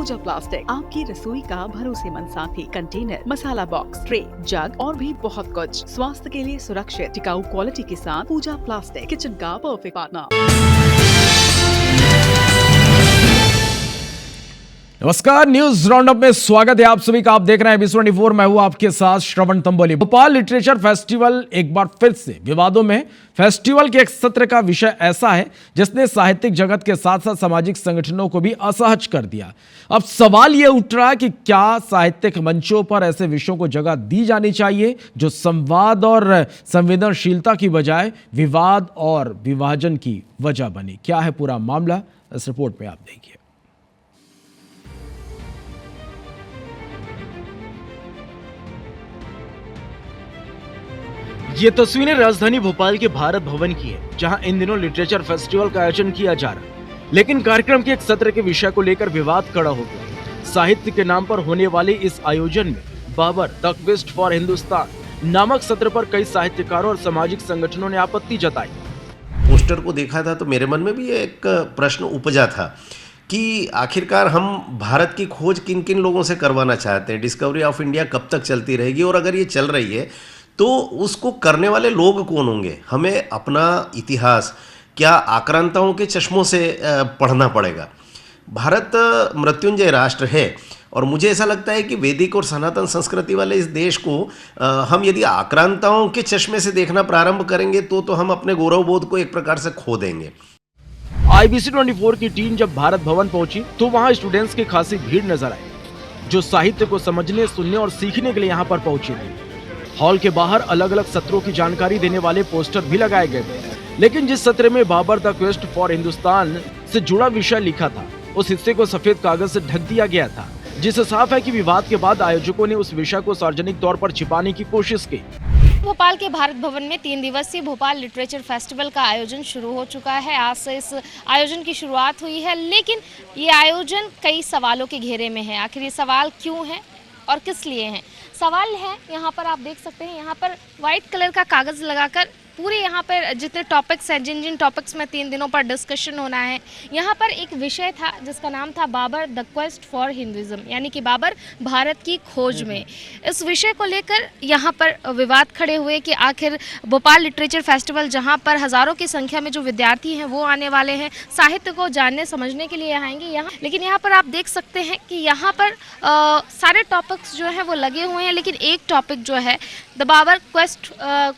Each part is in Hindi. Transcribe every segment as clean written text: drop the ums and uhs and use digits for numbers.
पूजा प्लास्टिक, आपकी रसोई का भरोसेमंद साथी। कंटेनर, मसाला बॉक्स, ट्रे, जग और भी बहुत कुछ। स्वास्थ्य के लिए सुरक्षित टिकाऊ क्वालिटी के साथ पूजा प्लास्टिक, किचन का परफेक्ट पार्टनर। नमस्कार, न्यूज राउंडअप में स्वागत है आप सभी का। आप देख रहे हैं B24। मैं हूं आपके साथ श्रवण तंबोली। भोपाल लिटरेचर फेस्टिवल एक बार फिर से विवादों में। फेस्टिवल के एक सत्र का विषय ऐसा है जिसने साहित्यिक जगत के साथ साथ सामाजिक संगठनों को भी असहज कर दिया। अब सवाल यह उठ रहा है कि क्या साहित्यिक मंचों पर ऐसे विषयों को जगह दी जानी चाहिए जो संवाद और संवेदनशीलता की बजाय विवाद और विभाजन की वजह बने। क्या है पूरा मामला, इस रिपोर्ट में आप देखिए। ये तस्वीरें राजधानी भोपाल के भारत भवन की है, जहां इन दिनों लिटरेचर फेस्टिवल का आयोजन किया जा रहा है। लेकिन कार्यक्रम के एक सत्र के विषय को लेकर विवाद खड़ा हो गया। साहित्य के नाम पर होने वाले इस आयोजन में Babur the quest for Hindustan नामक सत्र पर कई साहित्यकारों और सामाजिक संगठनों ने आपत्ति जताई। पोस्टर को देखा था तो मेरे मन में भी एक प्रश्न उपजा था कि आखिरकार हम भारत की खोज किन किन लोगों से करवाना चाहते हैं। डिस्कवरी ऑफ इंडिया कब तक चलती रहेगी, और अगर ये चल रही है तो उसको करने वाले लोग कौन होंगे। हमें अपना इतिहास क्या आक्रांताओं के चश्मों से पढ़ना पड़ेगा। भारत मृत्युंजय राष्ट्र है, और मुझे ऐसा लगता है कि वैदिक और सनातन संस्कृति वाले इस देश को हम यदि आक्रांताओं के चश्मे से देखना प्रारंभ करेंगे तो हम अपने गौरव बोध को एक प्रकार से खो देंगे। IBC24 की टीम जब भारत भवन पहुंची तो वहां स्टूडेंट्स की खासी भीड़ नजर आई, जो साहित्य को समझने, सुनने और सीखने के लिए यहाँ पर पहुंची थी। हॉल के बाहर अलग अलग सत्रों की जानकारी देने वाले पोस्टर भी लगाए गए थे, लेकिन जिस सत्र में Babur the quest for Hindustan से जुड़ा विषय लिखा था, उस हिस्से को सफेद कागज से ढक दिया गया था, जिससे साफ है कि विवाद के बाद आयोजकों ने उस विषय को सार्वजनिक तौर पर छिपाने की कोशिश की। भोपाल के भारत भवन में 3 दिवसीय भोपाल लिटरेचर फेस्टिवल का आयोजन शुरू हो चुका है। आज से इस आयोजन की शुरुआत हुई है, लेकिन ये आयोजन कई सवालों के घेरे में है। आखिर ये सवाल क्यों है और किस लिए हैं? सवाल है, यहाँ पर आप देख सकते हैं, यहाँ पर व्हाइट कलर का कागज़ लगाकर पूरे यहाँ पर जितने टॉपिक्स हैं, जिन टॉपिक्स में 3 दिनों पर डिस्कशन होना है, यहाँ पर एक विषय था जिसका नाम था Babur the quest for Hinduism, यानी कि बाबर भारत की खोज में। इस विषय को लेकर यहाँ पर विवाद खड़े हुए कि आखिर भोपाल लिटरेचर फेस्टिवल, जहाँ पर हज़ारों की संख्या में जो विद्यार्थी हैं वो आने वाले हैं, साहित्य को जानने समझने के लिए आएंगे यहाँ, लेकिन यहाँ पर आप देख सकते हैं कि यहाँ पर सारे टॉपिक्स जो हैं वो लगे हुए हैं, लेकिन एक टॉपिक जो है the Babur quest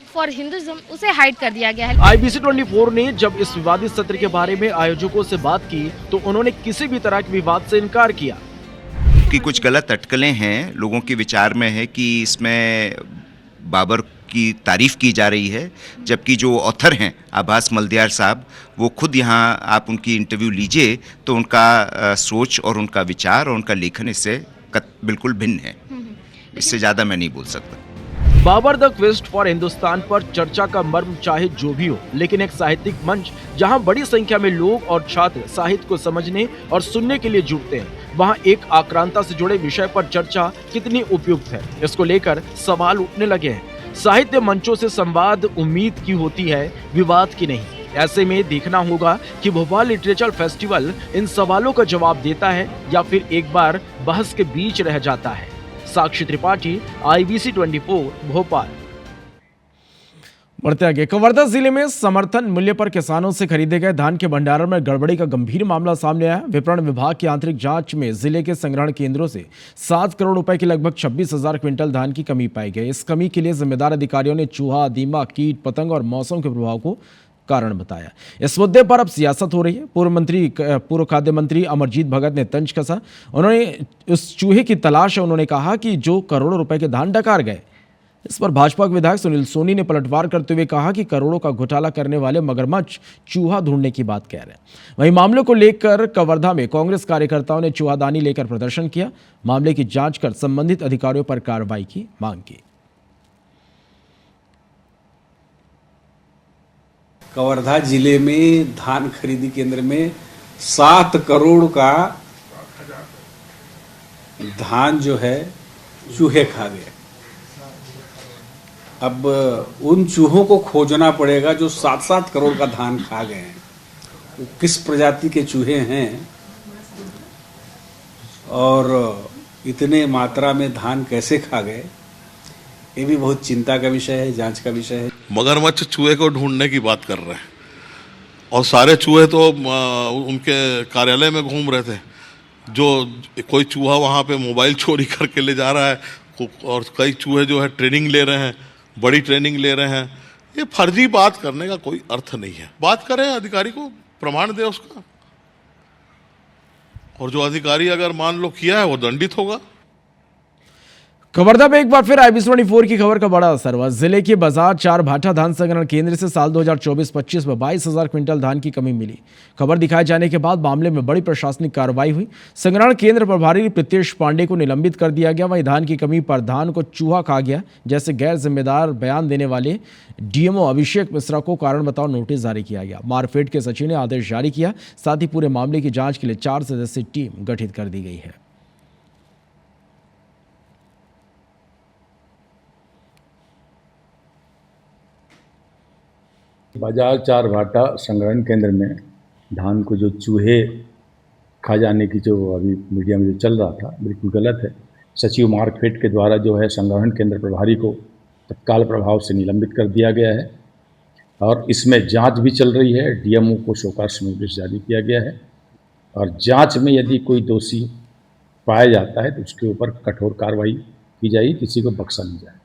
for Hinduism, उसे हाइड कर दिया गया है। IBC24 ने जब इस विवादित सत्र के बारे में आयोजकों से बात की तो उन्होंने किसी भी तरह के विवाद से इनकार किया। कि कुछ गलत अटकलें हैं, लोगों के विचार में है कि इसमें बाबर की तारीफ की जा रही है, जबकि जो ऑथर हैं आभास मल्दियार साहब, वो खुद यहाँ आप उनकी इंटरव्यू लीजिए तो उनका सोच और उनका विचार और उनका लेखन इससे बिल्कुल भिन्न है। इससे ज़्यादा मैं नहीं बोल सकता। Babur the quest for Hindustan पर चर्चा का मर्म चाहे जो भी हो, लेकिन एक साहित्यिक मंच जहां बड़ी संख्या में लोग और छात्र साहित्य को समझने और सुनने के लिए जुटते हैं, वहां एक आक्रांता से जुड़े विषय पर चर्चा कितनी उपयुक्त है, इसको लेकर सवाल उठने लगे हैं। साहित्य मंचों से संवाद उम्मीद की होती है, विवाद की नहीं। ऐसे में देखना होगा कि भोपाल लिटरेचर फेस्टिवल इन सवालों का जवाब देता है या फिर एक बार बहस के बीच रह जाता है। साक्षी त्रिपाठी, IBC24 भोपाल। बढ़ते आगे, कवर्धा जिले में समर्थन मूल्य पर किसानों से खरीदे गए धान के भंडारण में गड़बड़ी का गंभीर मामला सामने आया। विपणन विभाग की आंतरिक जांच में जिले के संग्रहण केंद्रों से 7 करोड़ रुपए की लगभग 26,000 क्विंटल धान की कमी पाई गई। इस कमी के लिए जिम्मेदार अधिकारियों ने चूहा, दीमक, कीट पतंग और मौसम के प्रभाव को कारण बताया। इस मुद्दे पर अब सियासत हो रही है। पूर्व खाद्य मंत्री अमरजीत भगत ने तंज कसा। उन्होंने उस चूहे की तलाश है। उन्होंने कहा कि जो करोड़ों रुपए के धान डकार गए, इस पर भाजपा के विधायक सुनील सोनी ने पलटवार करते हुए कहा कि करोड़ों का घोटाला करने वाले मगरमच्छ चूहा ढूंढने की बात कह रहे हैं। वहीं मामले को लेकर कवर्धा में कांग्रेस कार्यकर्ताओं ने चूहादानी लेकर प्रदर्शन किया। मामले की जांच कर संबंधित अधिकारियों पर कार्रवाई की मांग की। कवर्धा जिले में धान खरीदी केंद्र में 7 करोड़ का धान जो है चूहे खा गए। अब उन चूहों को खोजना पड़ेगा जो 7-7 करोड़ का धान खा गए हैं। वो किस प्रजाति के चूहे हैं और इतने मात्रा में धान कैसे खा गए, ये भी बहुत चिंता का विषय है, जांच का विषय है। मगरमच्छ चूहे को ढूंढने की बात कर रहे हैं और सारे चूहे तो उनके कार्यालय में घूम रहे थे। जो कोई चूहा वहाँ पे मोबाइल चोरी करके ले जा रहा है और कई चूहे जो है ट्रेनिंग ले रहे हैं, बड़ी ट्रेनिंग ले रहे हैं। ये फर्जी बात करने का कोई अर्थ नहीं है। बात करें, अधिकारी को प्रमाण दे उसका, और जो अधिकारी अगर मान लो किया है वो दंडित होगा। कवर्धा में एक बार फिर IBC24 की खबर का बड़ा असर हुआ। जिले के बाजार 4 भाटा धान संग्रहण केंद्र से साल 2024-25 में 22,000 क्विंटल धान की कमी मिली। खबर दिखाए जाने के बाद मामले में बड़ी प्रशासनिक कार्रवाई हुई। संग्रहण केंद्र प्रभारी प्रीतेश पांडे को निलंबित कर दिया गया। वहीं धान की कमी पर धान को चूहा खा गया जैसे गैर जिम्मेदार बयान देने वाले DMO अभिषेक मिश्रा को कारण बताओ नोटिस जारी किया गया। मारफेड के सचिव ने आदेश जारी किया। साथ ही पूरे मामले की जाँच के लिए 4 सदस्यीय टीम गठित कर दी गई है। बाजार 4 भाटा संग्रहण केंद्र में धान को जो चूहे खा जाने की जो अभी मीडिया में जो चल रहा था, बिल्कुल गलत है। सचिव मार्कफेड के द्वारा जो है संग्रहण केंद्र प्रभारी को तत्काल प्रभाव से निलंबित कर दिया गया है और इसमें जांच भी चल रही है। DMO को शोकास नोटिस जारी किया गया है और जांच में यदि कोई दोषी पाया जाता है तो उसके ऊपर कठोर कार्रवाई की जाएगी, किसी को बख्शा नहीं जाएगा।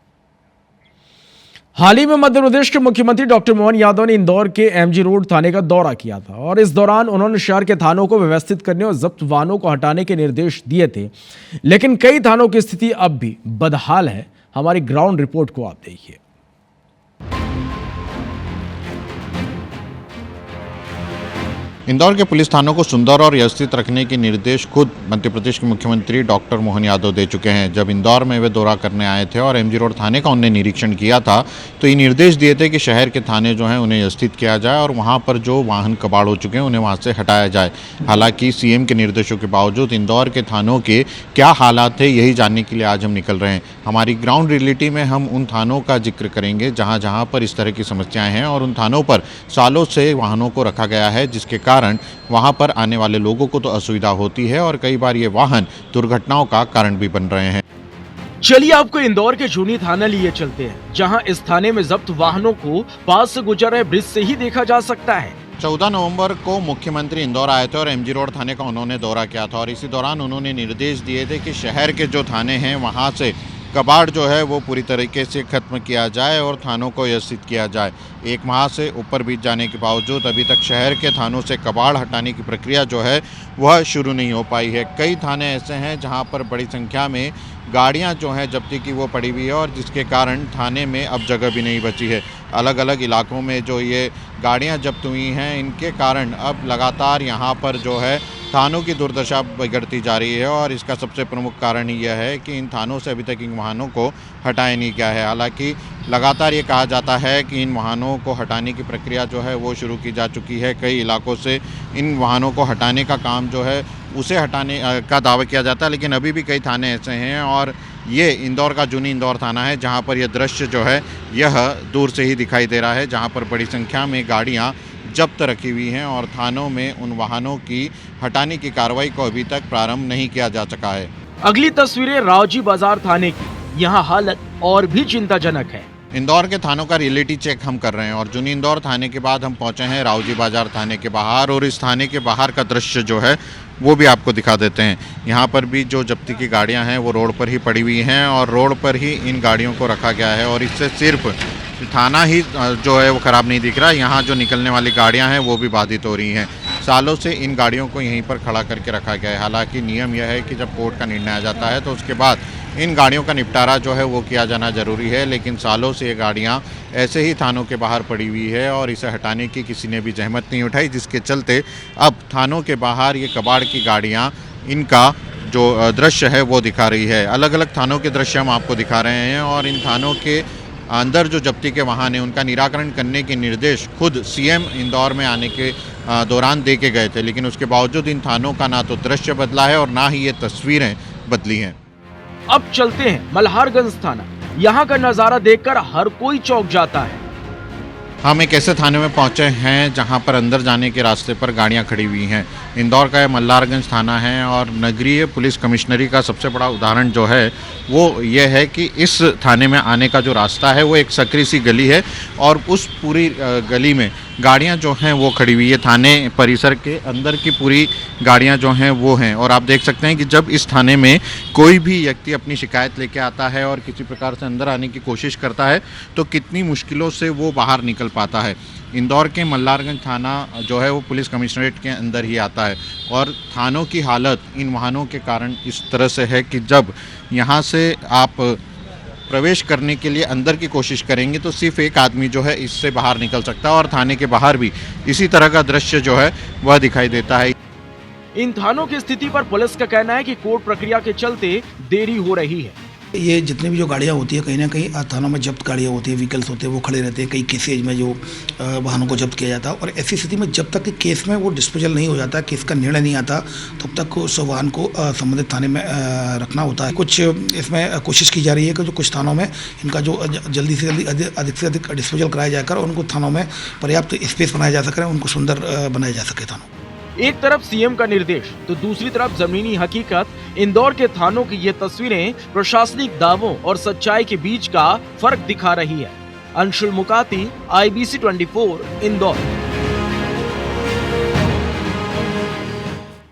हाल ही में मध्य प्रदेश के मुख्यमंत्री डॉक्टर मोहन यादव ने इंदौर के MG रोड थाने का दौरा किया था और इस दौरान उन्होंने शहर के थानों को व्यवस्थित करने और जब्त वाहनों को हटाने के निर्देश दिए थे, लेकिन कई थानों की स्थिति अब भी बदहाल है। हमारी ग्राउंड रिपोर्ट को आप देखिए। इंदौर के पुलिस थानों को सुंदर और व्यवस्थित रखने के निर्देश खुद मध्य प्रदेश के मुख्यमंत्री डॉक्टर मोहन यादव दे चुके हैं। जब इंदौर में वे दौरा करने आए थे और MG रोड थाने का उन्होंने निरीक्षण किया था तो ये निर्देश दिए थे कि शहर के थाने जो हैं उन्हें व्यवस्थित किया जाए और वहां पर जो वाहन कबाड़ हो चुके हैं उन्हें वहां से हटाया जाए। हालांकि CM के निर्देशों के बावजूद इंदौर के थानों के क्या हालात है यही जानने के लिए आज हम निकल रहे हैं। हमारी ग्राउंड रियलिटी में हम उन थानों का जिक्र करेंगे जहाँ जहाँ पर इस तरह की समस्याएँ हैं और उन थानों पर सालों से वाहनों को रखा गया है जिसके कारण वहां पर आने वाले लोगों को तो असुविधा होती है और कई बार ये वाहन दुर्घटनाओं का कारण भी बन रहे हैं। चलिए आपको इंदौर के जूनी थाना लिए चलते हैं, जहां इस थाने में जब्त वाहनों को पास से गुजर रहे ब्रिज से ही देखा जा सकता है। 14 नवंबर को मुख्यमंत्री इंदौर आए थे और MG रोड थाने का उन्होंने दौरा किया था और इसी दौरान उन्होंने निर्देश दिए थे कि शहर के जो थाने हैं वहाँ से कबाड़ जो है वो पूरी तरीके से खत्म किया जाए और थानों को व्यवस्थित किया जाए। 1 माह से ऊपर बीत जाने के बावजूद अभी तक शहर के थानों से कबाड़ हटाने की प्रक्रिया जो है वह शुरू नहीं हो पाई है। कई थाने ऐसे हैं जहां पर बड़ी संख्या में गाड़ियां जो हैं जब्ती की वो पड़ी हुई है और जिसके कारण थाने में अब जगह भी नहीं बची है। अलग अलग इलाकों में जो ये गाड़ियां जब्त हुई हैं इनके कारण अब लगातार यहां पर जो है थानों की दुर्दशा बिगड़ती जा रही है और इसका सबसे प्रमुख कारण यह है कि इन थानों से अभी तक इन वाहनों को हटाया नहीं गया है। हालांकि लगातार ये कहा जाता है कि इन वाहनों को हटाने की प्रक्रिया जो है वो शुरू की जा चुकी है। कई इलाकों से इन वाहनों को हटाने का काम जो है उसे हटाने का दावा किया जाता है, लेकिन अभी भी कई थाने ऐसे हैं और ये इंदौर का जूनी इंदौर थाना है जहाँ पर यह दृश्य जो है यह दूर से ही दिखाई दे रहा है, जहाँ पर बड़ी संख्या में गाड़ियाँ जब्त रखी हुई हैं और थानों में उन वाहनों की हटाने की कार्रवाई को अभी तक प्रारंभ नहीं किया जा सका है। अगली तस्वीरें रावजी बाजार थाने की। यहाँ हालत और भी चिंताजनक है। इंदौर के थानों का रियलिटी चेक हम कर रहे हैं और जूनी इंदौर थाने के बाद हम पहुंचे हैं रावजी बाजार थाने के बाहर और इस थाने के बाहर का दृश्य जो है वो भी आपको दिखा देते हैं। यहाँ पर भी जो जब्ती की गाड़ियाँ हैं वो रोड पर ही पड़ी हुई हैं और रोड पर ही इन गाड़ियों को रखा गया है और इससे सिर्फ थाना ही जो है वो ख़राब नहीं दिख रहा, यहाँ जो निकलने वाली गाड़ियाँ हैं वो भी बाधित हो रही हैं। सालों से इन गाड़ियों को यहीं पर खड़ा करके रखा गया है। हालांकि नियम यह है कि जब कोर्ट का निर्णय आ जाता है तो उसके बाद इन गाड़ियों का निपटारा जो है वो किया जाना ज़रूरी है, लेकिन सालों से ये गाड़ियाँ ऐसे ही थानों के बाहर पड़ी हुई है और इसे हटाने की किसी ने भी जहमत नहीं उठाई, जिसके चलते अब थानों के बाहर ये कबाड़ की गाड़ियाँ इनका जो दृश्य है वो दिखा रही है। अलग अलग थानों के दृश्य हम आपको दिखा रहे हैं और इन थानों के अंदर जो जब्ती के वाहन हैं उनका निराकरण करने के निर्देश खुद CM इंदौर में आने के दौरान दे के गए थे, लेकिन उसके बावजूद इन थानों का ना तो दृश्य बदला है और ना ही ये तस्वीरें बदली हैं। अब चलते हैं मल्हारगंज थाना। यहाँ का नजारा देखकर हर कोई चौंक जाता है। हम एक ऐसे थाने में पहुंचे हैं जहां पर अंदर जाने के रास्ते पर गाड़ियां खड़ी हुई हैं। इंदौर का यह मल्हारगंज थाना है और नगरीय पुलिस कमिश्नरी का सबसे बड़ा उदाहरण जो है वो ये है कि इस थाने में आने का जो रास्ता है वो एक सकरी सी गली है और उस पूरी गली में गाड़ियां जो हैं वो खड़ी हुई है। थाने परिसर के अंदर की पूरी गाड़ियां जो हैं वो हैं और आप देख सकते हैं कि जब इस थाने में कोई भी व्यक्ति अपनी शिकायत लेके आता है और किसी प्रकार से अंदर आने की कोशिश करता है तो कितनी मुश्किलों से वो बाहर निकल पाता है। इंदौर के मल्हारगंज थाना जो है वो पुलिस कमिश्नरेट के अंदर ही आता है और थानों की हालत इन वाहनों के कारण इस तरह से है कि जब यहाँ से आप प्रवेश करने के लिए अंदर की कोशिश करेंगे तो सिर्फ एक आदमी जो है इससे बाहर निकल सकता है और थाने के बाहर भी इसी तरह का दृश्य जो है वह दिखाई देता है। इन थानों की स्थिति पर पुलिस का कहना है कि कोर्ट प्रक्रिया के चलते देरी हो रही है। ये जितनी भी जो गाड़ियाँ होती है कहीं ना कहीं थानों में जब्त गाड़ियाँ होती है, व्हीकल्स होते हैं, वो खड़े रहते हैं कई केसेज में जो वाहनों को जब्त किया जाता है और ऐसी स्थिति में जब तक कि केस में वो डिस्पोजल नहीं हो जाता, केस का निर्णय नहीं आता, तब तक उस वाहन को संबंधित थाने में रखना होता है। कुछ इसमें कोशिश की जा रही है कि जो कुछ थानों में इनका जो जल्दी से जल्दी अधिक से अधिक डिस्पोजल कराया जाकर उनको थानों में पर्याप्त स्पेस बनाया जा सके, उनको सुंदर बनाया जा सके थानों। एक तरफ सीएम का निर्देश तो दूसरी तरफ जमीनी हकीकत। इंदौर के थानों की ये तस्वीरें प्रशासनिक दावों और सच्चाई के बीच का फर्क दिखा रही है। अंशुल मुकाती, IBC 24, इंदौर।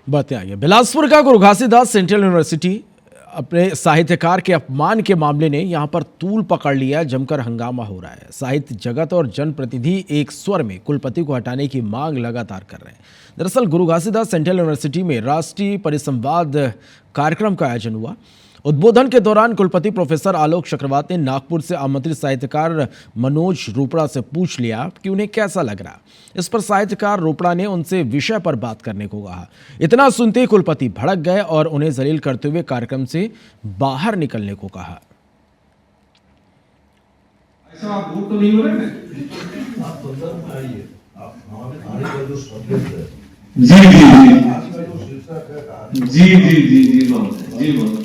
बातें आगे बिलासपुर का गुरु घासीदास सेंट्रल यूनिवर्सिटी अपने साहित्यकार के अपमान के मामले ने यहां पर तूल पकड़ लिया, जमकर हंगामा हो रहा है। साहित्य जगत और जनप्रतिनिधि एक स्वर में कुलपति को हटाने की मांग लगातार कर रहे हैं। दरअसल गुरु घासीदास सेंट्रल यूनिवर्सिटी में राष्ट्रीय परिसंवाद कार्यक्रम का आयोजन हुआ। उद्बोधन के दौरान कुलपति प्रोफेसर आलोक चक्रवात ने नागपुर से आमंत्रित साहित्यकार मनोज रोपड़ा से पूछ लिया कि उन्हें कैसा लग रहा। इस पर साहित्यकार रोपड़ा ने उनसे विषय पर बात करने को कहा। इतना सुनते ही कुलपति भड़क गए और उन्हें जलील करते हुए कार्यक्रम से बाहर निकलने को कहा। ऐसा आप बोल तो नहीं हो रहे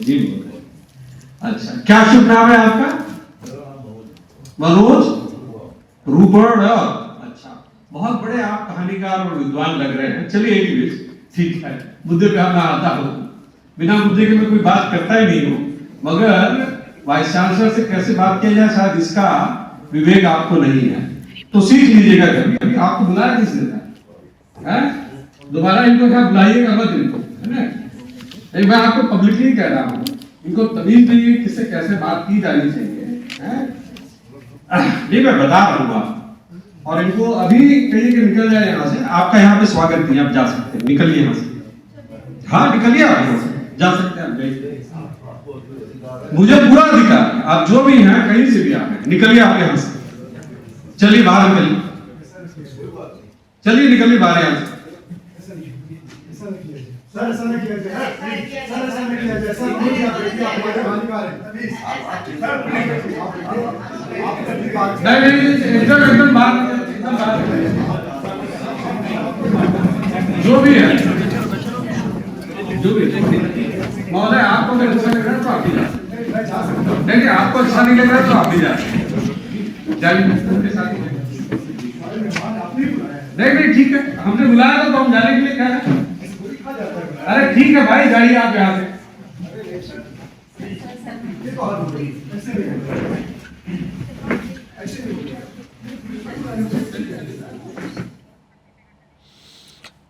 जी। अच्छा, क्या शुभ नाम है आपका? मनोज रूपड़। अच्छा, बहुत बड़े आप कहानीकार और विद्वान लग रहे हैं। चलिए एनीवेज, ठीक है, मुद्दे पे मैं आता हूँ। बिना मुद्दे के मैं कोई बात करता ही नहीं हूँ, मगर वाइस चांसलर से कैसे बात किया जाए शायद इसका विवेक आपको नहीं है, तो सीख लीजिएगा। कभी आपको बुलाया किसने था? दोबारा इनको क्या बुलाइएगा मत इनको, है ना? नहीं, मैं आपको पब्लिकली कह रहा हूँ, इनको तमीज नहीं है किससे कैसे बात की जानी चाहिए। नहीं, मैं बता रहा हूँ आप, और इनको अभी कहिए कि निकल जाए यहाँ से। आपका यहाँ पे स्वागत नहीं, आप जा सकते हैं, निकलिए यहाँ से। हाँ, निकलिए आप यहाँ से, जा सकते हैं। मुझे पूरा अधिकार है, आप जो भी हैं कहीं से भी आप निकलिए आप यहाँ से। चलिए बाहर निकलिए, चलिए निकलिए बाहर यहाँ से। एकदम बात जो भी है महोदय, आपको अगर अच्छा लग रहा है तो आप भी जा सकते। नहीं, आपको अच्छा नहीं लग रहा है तो आप भी जा जाइए। नहीं, ठीक है, हमने बुलाया था तो हम जाने के लिए कह रहे हैं। अरे ठीक है भाई, जाइए आप यहाँ से।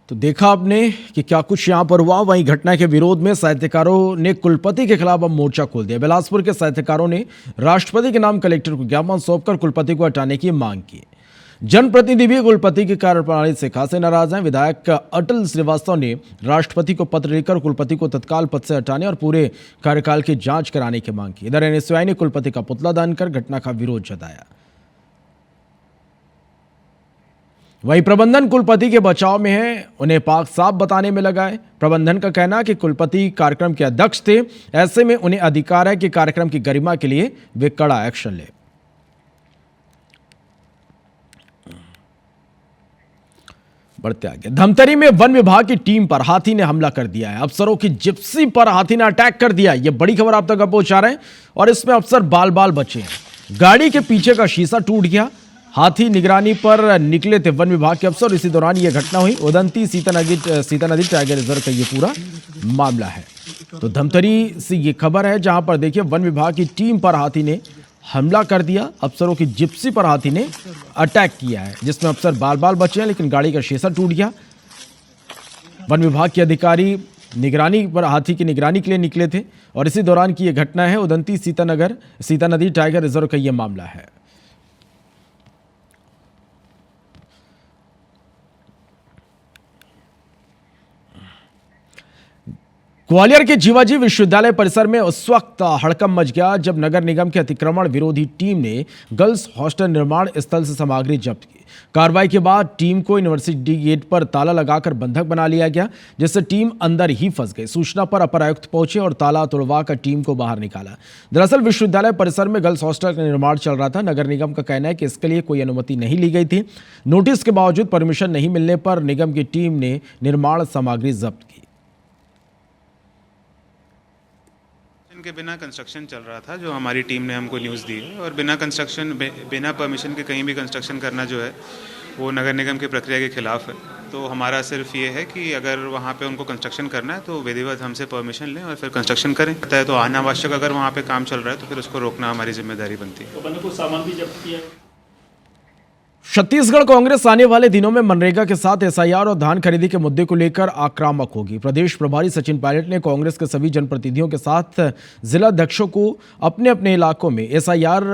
तो देखा आपने कि क्या कुछ यहां पर हुआ। वहीं घटना के विरोध में साहित्यकारों ने कुलपति के खिलाफ अब मोर्चा खोल दिया। बिलासपुर के साहित्यकारों ने राष्ट्रपति के नाम कलेक्टर को ज्ञापन सौंपकर कुलपति को हटाने की मांग की। जनप्रतिनिधि भी कुलपति की कार्यप्रणाली से खासे नाराज हैं। विधायक अटल श्रीवास्तव ने राष्ट्रपति को पत्र लिखकर कुलपति को तत्काल पद से हटाने और पूरे कार्यकाल की जांच कराने की मांग की। इधर NSUI ने कुलपति का पुतला दान कर घटना का विरोध जताया। वहीं प्रबंधन कुलपति के बचाव में है, उन्हें पाक साफ बताने में लगा है। प्रबंधन का कहना है कि कुलपति कार्यक्रम के अध्यक्ष थे, ऐसे में उन्हें अधिकार है कि कार्यक्रम की गरिमा के लिए वे कड़ा एक्शन ले। बढ़ते आगे, धमतरी में वन विभाग की टीम पर हाथी ने हमला कर दिया है। अफसरों की जिप्सी पर हाथी ने अटैक कर दिया। यह बड़ी खबर आप तक पहुंचा रहे हैं और इसमें अफसर बाल बाल बचे हैं। गाड़ी के पीछे का शीशा टूट गया। हाथी निगरानी पर निकले थे वन विभाग के अफसर। इसी दौरान यह घटना हुई। उदंती सीता नदी टाइगर रिजर्व का ये पूरा मामला है। तो धमतरी से ये खबर है, जहां पर देखिए वन विभाग की टीम पर हाथी ने हमला कर दिया। अफसरों की जिप्सी पर हाथी ने अटैक किया है, जिसमें अफसर बाल बाल बचे हैं, लेकिन गाड़ी का शीशा टूट गया। वन विभाग के अधिकारी निगरानी पर हाथी की निगरानी के लिए निकले थे और इसी दौरान की यह घटना है। उदंती सीता नदी टाइगर रिजर्व का यह मामला है। ग्वालियर के जीवाजी विश्वविद्यालय परिसर में उस वक्त हड़कंप मच गया जब नगर निगम की अतिक्रमण विरोधी टीम ने गर्ल्स हॉस्टल निर्माण स्थल से सामग्री जब्त की। कार्रवाई के बाद टीम को यूनिवर्सिटी गेट पर ताला लगाकर बंधक बना लिया गया, जिससे टीम अंदर ही फंस गई। सूचना पर अपर आयुक्त पहुंचे और ताला तोड़वाकर टीम को बाहर निकाला। दरअसल विश्वविद्यालय परिसर में गर्ल्स हॉस्टल का निर्माण चल रहा था। नगर निगम का कहना है कि इसके लिए कोई अनुमति नहीं ली गई थी। नोटिस के बावजूद परमिशन नहीं मिलने पर निगम की टीम ने निर्माण सामग्री जब्त की। के बिना कंस्ट्रक्शन चल रहा था, जो हमारी टीम ने हमको न्यूज़ दी है, और बिना कंस्ट्रक्शन बिना परमिशन के कहीं भी कंस्ट्रक्शन करना जो है वो नगर निगम की प्रक्रिया के खिलाफ है। तो हमारा सिर्फ ये है कि अगर वहाँ पे उनको कंस्ट्रक्शन करना है तो विधिवत हमसे परमिशन लें और फिर कंस्ट्रक्शन करें। तो अनावश्यक अगर वहाँ पे काम चल रहा है तो फिर उसको रोकना हमारी जिम्मेदारी बनती है। तो कुछ सामान भी जब्त किया। छत्तीसगढ़ कांग्रेस आने वाले दिनों में मनरेगा के साथ एसआईआर और धान खरीदी के मुद्दे को लेकर आक्रामक होगी। प्रदेश प्रभारी सचिन पायलट ने कांग्रेस के सभी जनप्रतिनिधियों के साथ जिला अध्यक्षों को अपने अपने इलाकों में एसआईआर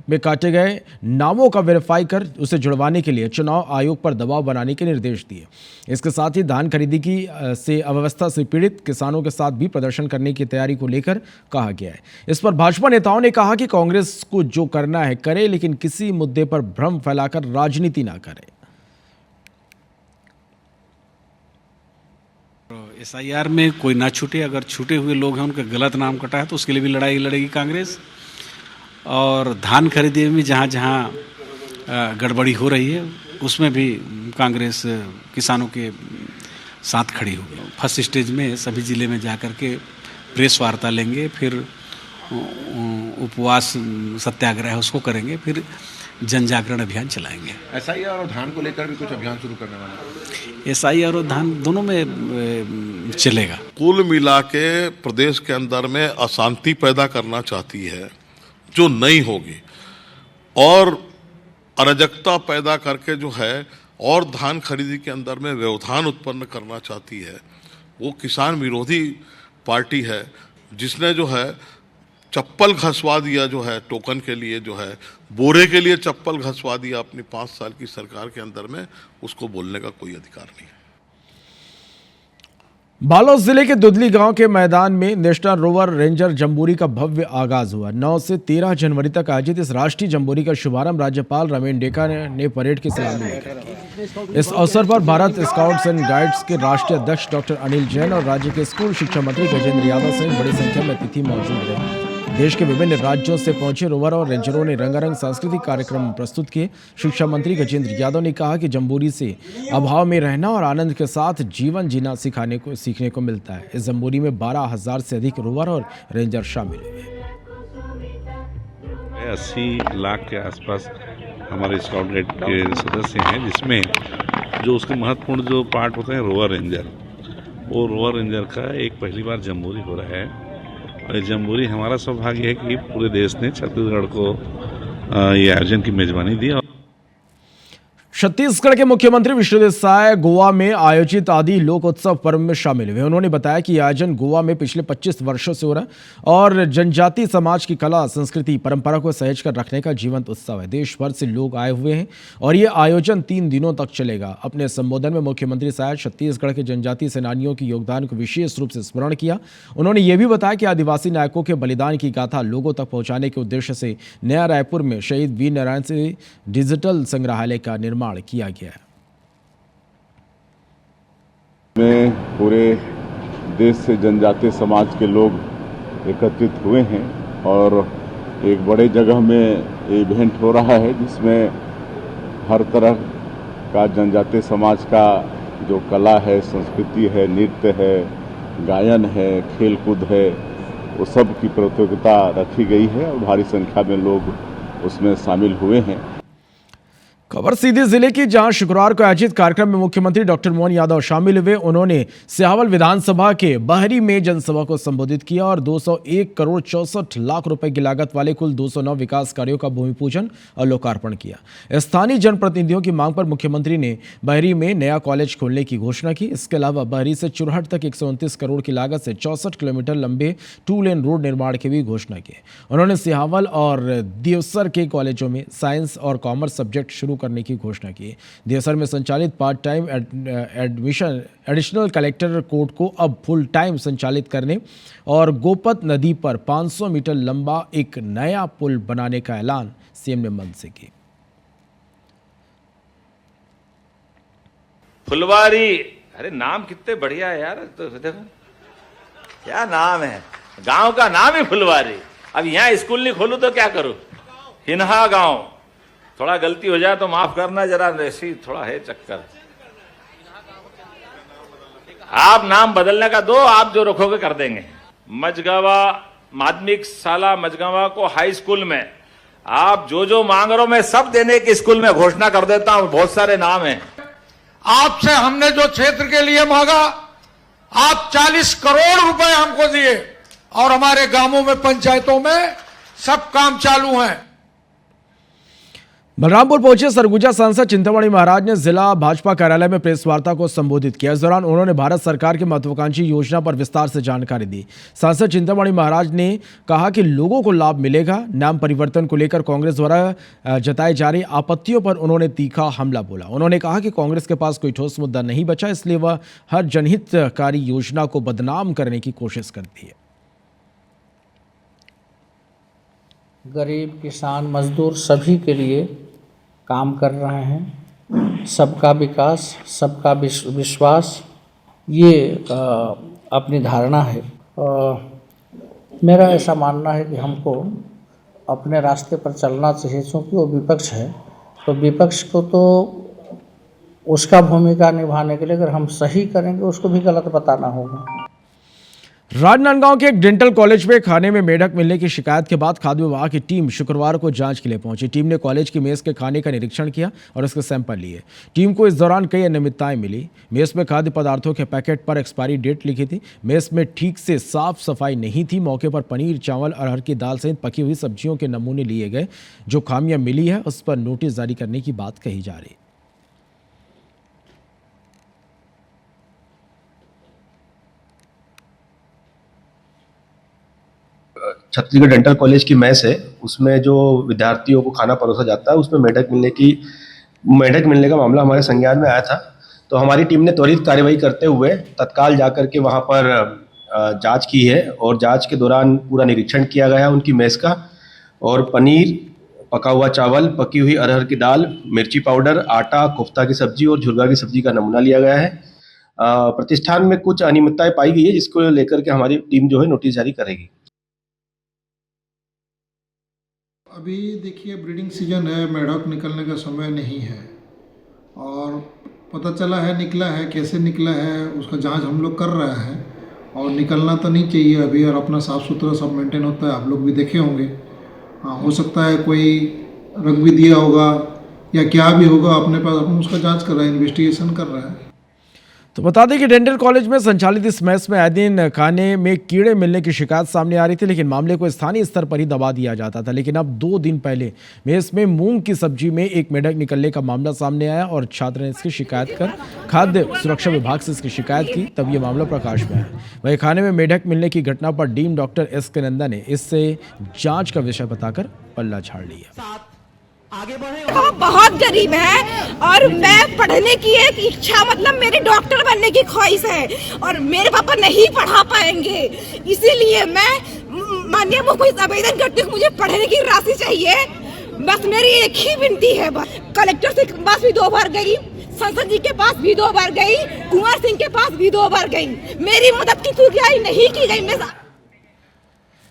में काटे गए नामों का वेरीफाई कर उसे जुड़वाने के लिए चुनाव आयोग पर दबाव बनाने के निर्देश दिए। इसके साथ ही धान खरीदी की से अव्यवस्था से पीड़ित किसानों के साथ भी प्रदर्शन करने की तैयारी को लेकर कहा गया है। इस पर भाजपा नेताओं ने कहा कि कांग्रेस को जो करना है करे, लेकिन किसी मुद्दे पर भ्रम फैलाकर राजनीति ना करे। एसआईआर में कोई ना छूटे, अगर छूटे हुए लोग हैं उनका गलत नाम कटा है तो उसके लिए भी लड़ाई लड़ेगी कांग्रेस। और धान खरीदी में जहाँ जहाँ गड़बड़ी हो रही है उसमें भी कांग्रेस किसानों के साथ खड़ी होगी। फर्स्ट स्टेज में सभी जिले में जाकर के प्रेस वार्ता लेंगे, फिर उपवास सत्याग्रह उसको करेंगे, फिर जन जागरण अभियान चलाएंगे। एसआईआर और धान को लेकर भी कुछ अभियान शुरू करने वाले हैं। एसआईआर और धान दोनों में चलेगा। कुल मिला के प्रदेश के अंदर में अशांति पैदा करना चाहती है जो नहीं होगी, और अराजकता पैदा करके जो है और धान खरीदी के अंदर में व्यवधान उत्पन्न करना चाहती है। वो किसान विरोधी पार्टी है जिसने जो है चप्पल घसवा दिया, जो है टोकन के लिए, जो है बोरे के लिए चप्पल घसवा दिया अपनी 5 साल की सरकार के अंदर में। उसको बोलने का कोई अधिकार नहीं है। बालोद जिले के दुधली गांव के मैदान में नेशनल रोवर रेंजर जंबूरी का भव्य आगाज हुआ। 9 से 13 जनवरी तक आयोजित इस राष्ट्रीय जंबूरी का शुभारंभ राज्यपाल रमेन डेका ने परेड की सलामी लेकर किया। इस अवसर पर भारत स्काउट्स एंड गाइड्स के राष्ट्रीय अध्यक्ष डॉक्टर अनिल जैन और राज्य के स्कूल शिक्षा मंत्री गजेंद्र यादव सहित बड़ी संख्या में अतिथि मौजूद रहे। देश के विभिन्न राज्यों से पहुंचे रोवर और रेंजरों ने रंगारंग सांस्कृतिक कार्यक्रम प्रस्तुत किए। शिक्षा मंत्री गजेंद्र यादव ने कहा कि जंबूरी से अभाव में रहना और आनंद के साथ जीवन जीना सीखने को मिलता है। इस जंबूरी में 12,000 से अधिक रोवर और रेंजर शामिल हुए। 80 लाख के आसपास हमारे स्काउट गाइड के सदस्य हैं, जिसमें जो उसके महत्वपूर्ण जो पार्ट होते हैं रोवर रेंजर, वो रोवर रेंजर का एक पहली बार जंबूरी हो रहा है। और जंबूरी हमारा सौभाग्य है कि पूरे देश ने छत्तीसगढ़ को ये आयोजन की मेजबानी दी। छत्तीसगढ़ के मुख्यमंत्री विष्णुदेव साय गोवा में आयोजित आदि लोक उत्सव पर्व में शामिल हुए। उन्होंने बताया कि आयोजन गोवा में पिछले 25 वर्षों से हो रहा है और जनजातीय समाज की कला, संस्कृति, परंपरा को सहेज कर रखने का जीवंत उत्सव है। देश भर से लोग आए हुए हैं और ये आयोजन 3 दिनों तक चलेगा। अपने संबोधन में मुख्यमंत्री साय छत्तीसगढ़ के जनजातीय सेनानियों के योगदान को विशेष रूप से स्मरण किया। उन्होंने ये भी बताया कि आदिवासी नायकों के बलिदान की गाथा लोगों तक पहुँचाने के उद्देश्य से नया रायपुर में शहीद वीर नारायण से डिजिटल संग्रहालय का निर्माण किया गया है। में पूरे देश से जनजातीय समाज के लोग एकत्रित हुए हैं और एक बड़े जगह में इवेंट हो रहा है जिसमें हर तरह का जनजातीय समाज का जो कला है, संस्कृति है, नृत्य है, गायन है, खेलकूद है, वो सब की प्रतियोगिता रखी गई है और भारी संख्या में लोग उसमें शामिल हुए हैं। खबर सीधी जिले की, जहां शुक्रवार को आयोजित कार्यक्रम में मुख्यमंत्री डॉक्टर मोहन यादव शामिल हुए। उन्होंने सिहावल विधानसभा के बहरी में जनसभा को संबोधित किया और 201 करोड़ 64 लाख रुपए की लागत वाले कुल 209 विकास कार्यों का भूमि पूजन और लोकार्पण किया। स्थानीय जनप्रतिनिधियों की मांग पर मुख्यमंत्री ने बहरी में नया कॉलेज खोलने की घोषणा की। इसके अलावा बहरी से चुरहट तक 129 करोड़ की लागत से 64 किलोमीटर लंबे 2 लेन रोड निर्माण की भी घोषणा की। उन्होंने सिहावल और देवसर के कॉलेजों में साइंस और कॉमर्स सब्जेक्ट शुरू करने की घोषणा की। देवसर में संचालित part time additional collector court को अब फुल टाइम संचालित करने और गोपत नदी पर 500 मीटर लंबा एक नया पुल बनाने का ऐलान सीएम ने मंच से किया। फुलवारी, अरे नाम कितने बढ़िया है यार, तो देखो क्या नाम है, गांव का नाम ही फुलवारी। अब यहाँ स्कूल नहीं खोलूं तो क्या करूं? हिन्हा गांव, थोड़ा गलती हो जाए तो माफ करना, जरा ऐसी थोड़ा है चक्कर। आप नाम बदलने का दो, आप जो रखोगे कर देंगे। मझगावा माध्यमिक शाला मझगावा को हाई स्कूल में आप जो मांग रहे हो मैं सब देने की स्कूल में घोषणा कर देता हूं। बहुत सारे नाम हैं। आपसे हमने जो क्षेत्र के लिए मांगा, आप 40 करोड़ रुपए हमको दिए और हमारे गांवों में पंचायतों में सब काम चालू हैं। बलरामपुर पहुंचे सरगुजा सांसद चिंतामणि महाराज ने जिला भाजपा कार्यालय में प्रेस वार्ता को संबोधित किया। इस दौरान उन्होंने भारत सरकार की महत्वाकांक्षी योजना पर विस्तार से जानकारी दी। सांसद चिंतामणि महाराज ने कहा कि लोगों को लाभ मिलेगा। नाम परिवर्तन को लेकर कांग्रेस द्वारा जताई जा रही आपत्तियों पर उन्होंने तीखा हमला बोला। उन्होंने कहा कि कांग्रेस के पास कोई ठोस मुद्दा नहीं बचा, इसलिए वह हर जनहितकारी योजना को बदनाम करने की कोशिश करती है। गरीब, किसान, मजदूर सभी के लिए काम कर रहे हैं। सबका विकास, सबका विश्वास, ये अपनी धारणा है। मेरा ऐसा मानना है कि हमको अपने रास्ते पर चलना चाहिए। क्योंकि वो विपक्ष है तो विपक्ष को तो उसका भूमिका निभाने के लिए अगर हम सही करेंगे उसको भी गलत बताना होगा। राजनांदगांव के एक डेंटल कॉलेज में खाने में मेढक मिलने की शिकायत के बाद खाद्य विभाग की टीम शुक्रवार को जांच के लिए पहुंची। टीम ने कॉलेज की मेस के खाने का निरीक्षण किया और इसके सैंपल लिए। टीम को इस दौरान कई अनियमितताएं मिली। मेस में खाद्य पदार्थों के पैकेट पर एक्सपायरी डेट लिखी थी। मेस में ठीक से साफ सफाई नहीं थी। मौके पर पनीर, चावल, अरहर की दाल सहित पकी हुई सब्जियों के नमूने लिए गए। जो खामियां मिली है उस पर नोटिस जारी करने की बात कही जा रही। छत्तीसगढ़ डेंटल कॉलेज की मेस है, उसमें जो विद्यार्थियों को खाना परोसा जाता है उसमें मेढक मिलने का मामला हमारे संज्ञान में आया था। तो हमारी टीम ने त्वरित कार्रवाई करते हुए तत्काल जाकर के वहां पर जांच की है और जांच के दौरान पूरा निरीक्षण किया गया उनकी मेस का। और पनीर, पका हुआ चावल, पकी हुई अरहर की दाल, मिर्ची पाउडर, आटा, कोफ्ता की सब्जी और झुरगा की सब्जी का नमूना लिया गया है। प्रतिष्ठान में कुछ अनियमितताएं पाई गई है जिसको लेकर के हमारी टीम जो है नोटिस जारी करेगी। अभी देखिए ब्रीडिंग सीजन है, मेढक निकलने का समय नहीं है और पता चला है निकला है, कैसे निकला है उसका जांच हम लोग कर रहे हैं और निकलना तो नहीं चाहिए अभी। और अपना साफ़ सुथरा सब मेंटेन होता है, आप लोग भी देखे होंगे। हाँ, हो सकता है कोई रंग भी दिया होगा या क्या भी होगा अपने पास, हम उसका जांच कर रहे हैं, इन्वेस्टिगेशन कर रहे हैं। तो बता दें कि डेंटल कॉलेज में संचालित इस मेस में आए दिन खाने में कीड़े मिलने की शिकायत सामने आ रही थी, लेकिन मामले को स्थानीय स्तर पर ही दबा दिया जाता था। लेकिन अब 2 दिन पहले मेस में मूंग की सब्जी में एक मेढक निकलने का मामला सामने आया और छात्र ने इसकी शिकायत कर खाद्य सुरक्षा विभाग से इसकी शिकायत की, तब ये मामला प्रकाश में आया। वहीं खाने में मेढक मिलने की घटना पर डीन डॉक्टर एस के नंदा ने इससे जाँच का विषय बताकर पल्ला झाड़ लिया। वो बहुत गरीब है और मैं पढ़ने की एक इच्छा, मतलब मेरी डॉक्टर बनने की ख्वाहिश है और मेरे पापा नहीं पढ़ा पाएंगे, इसीलिए मैं माननीय मुख्य से आवेदन करती हूँ मुझे पढ़ने की राशि चाहिए। बस मेरी एक ही विनती है, बस कलेक्टर से पास भी 2 बार गई, संसद जी के पास भी 2 बार गई, कुंवर सिंह के पास भी 2 बार गई, मेरी मदद की सुनवाई नहीं की गई।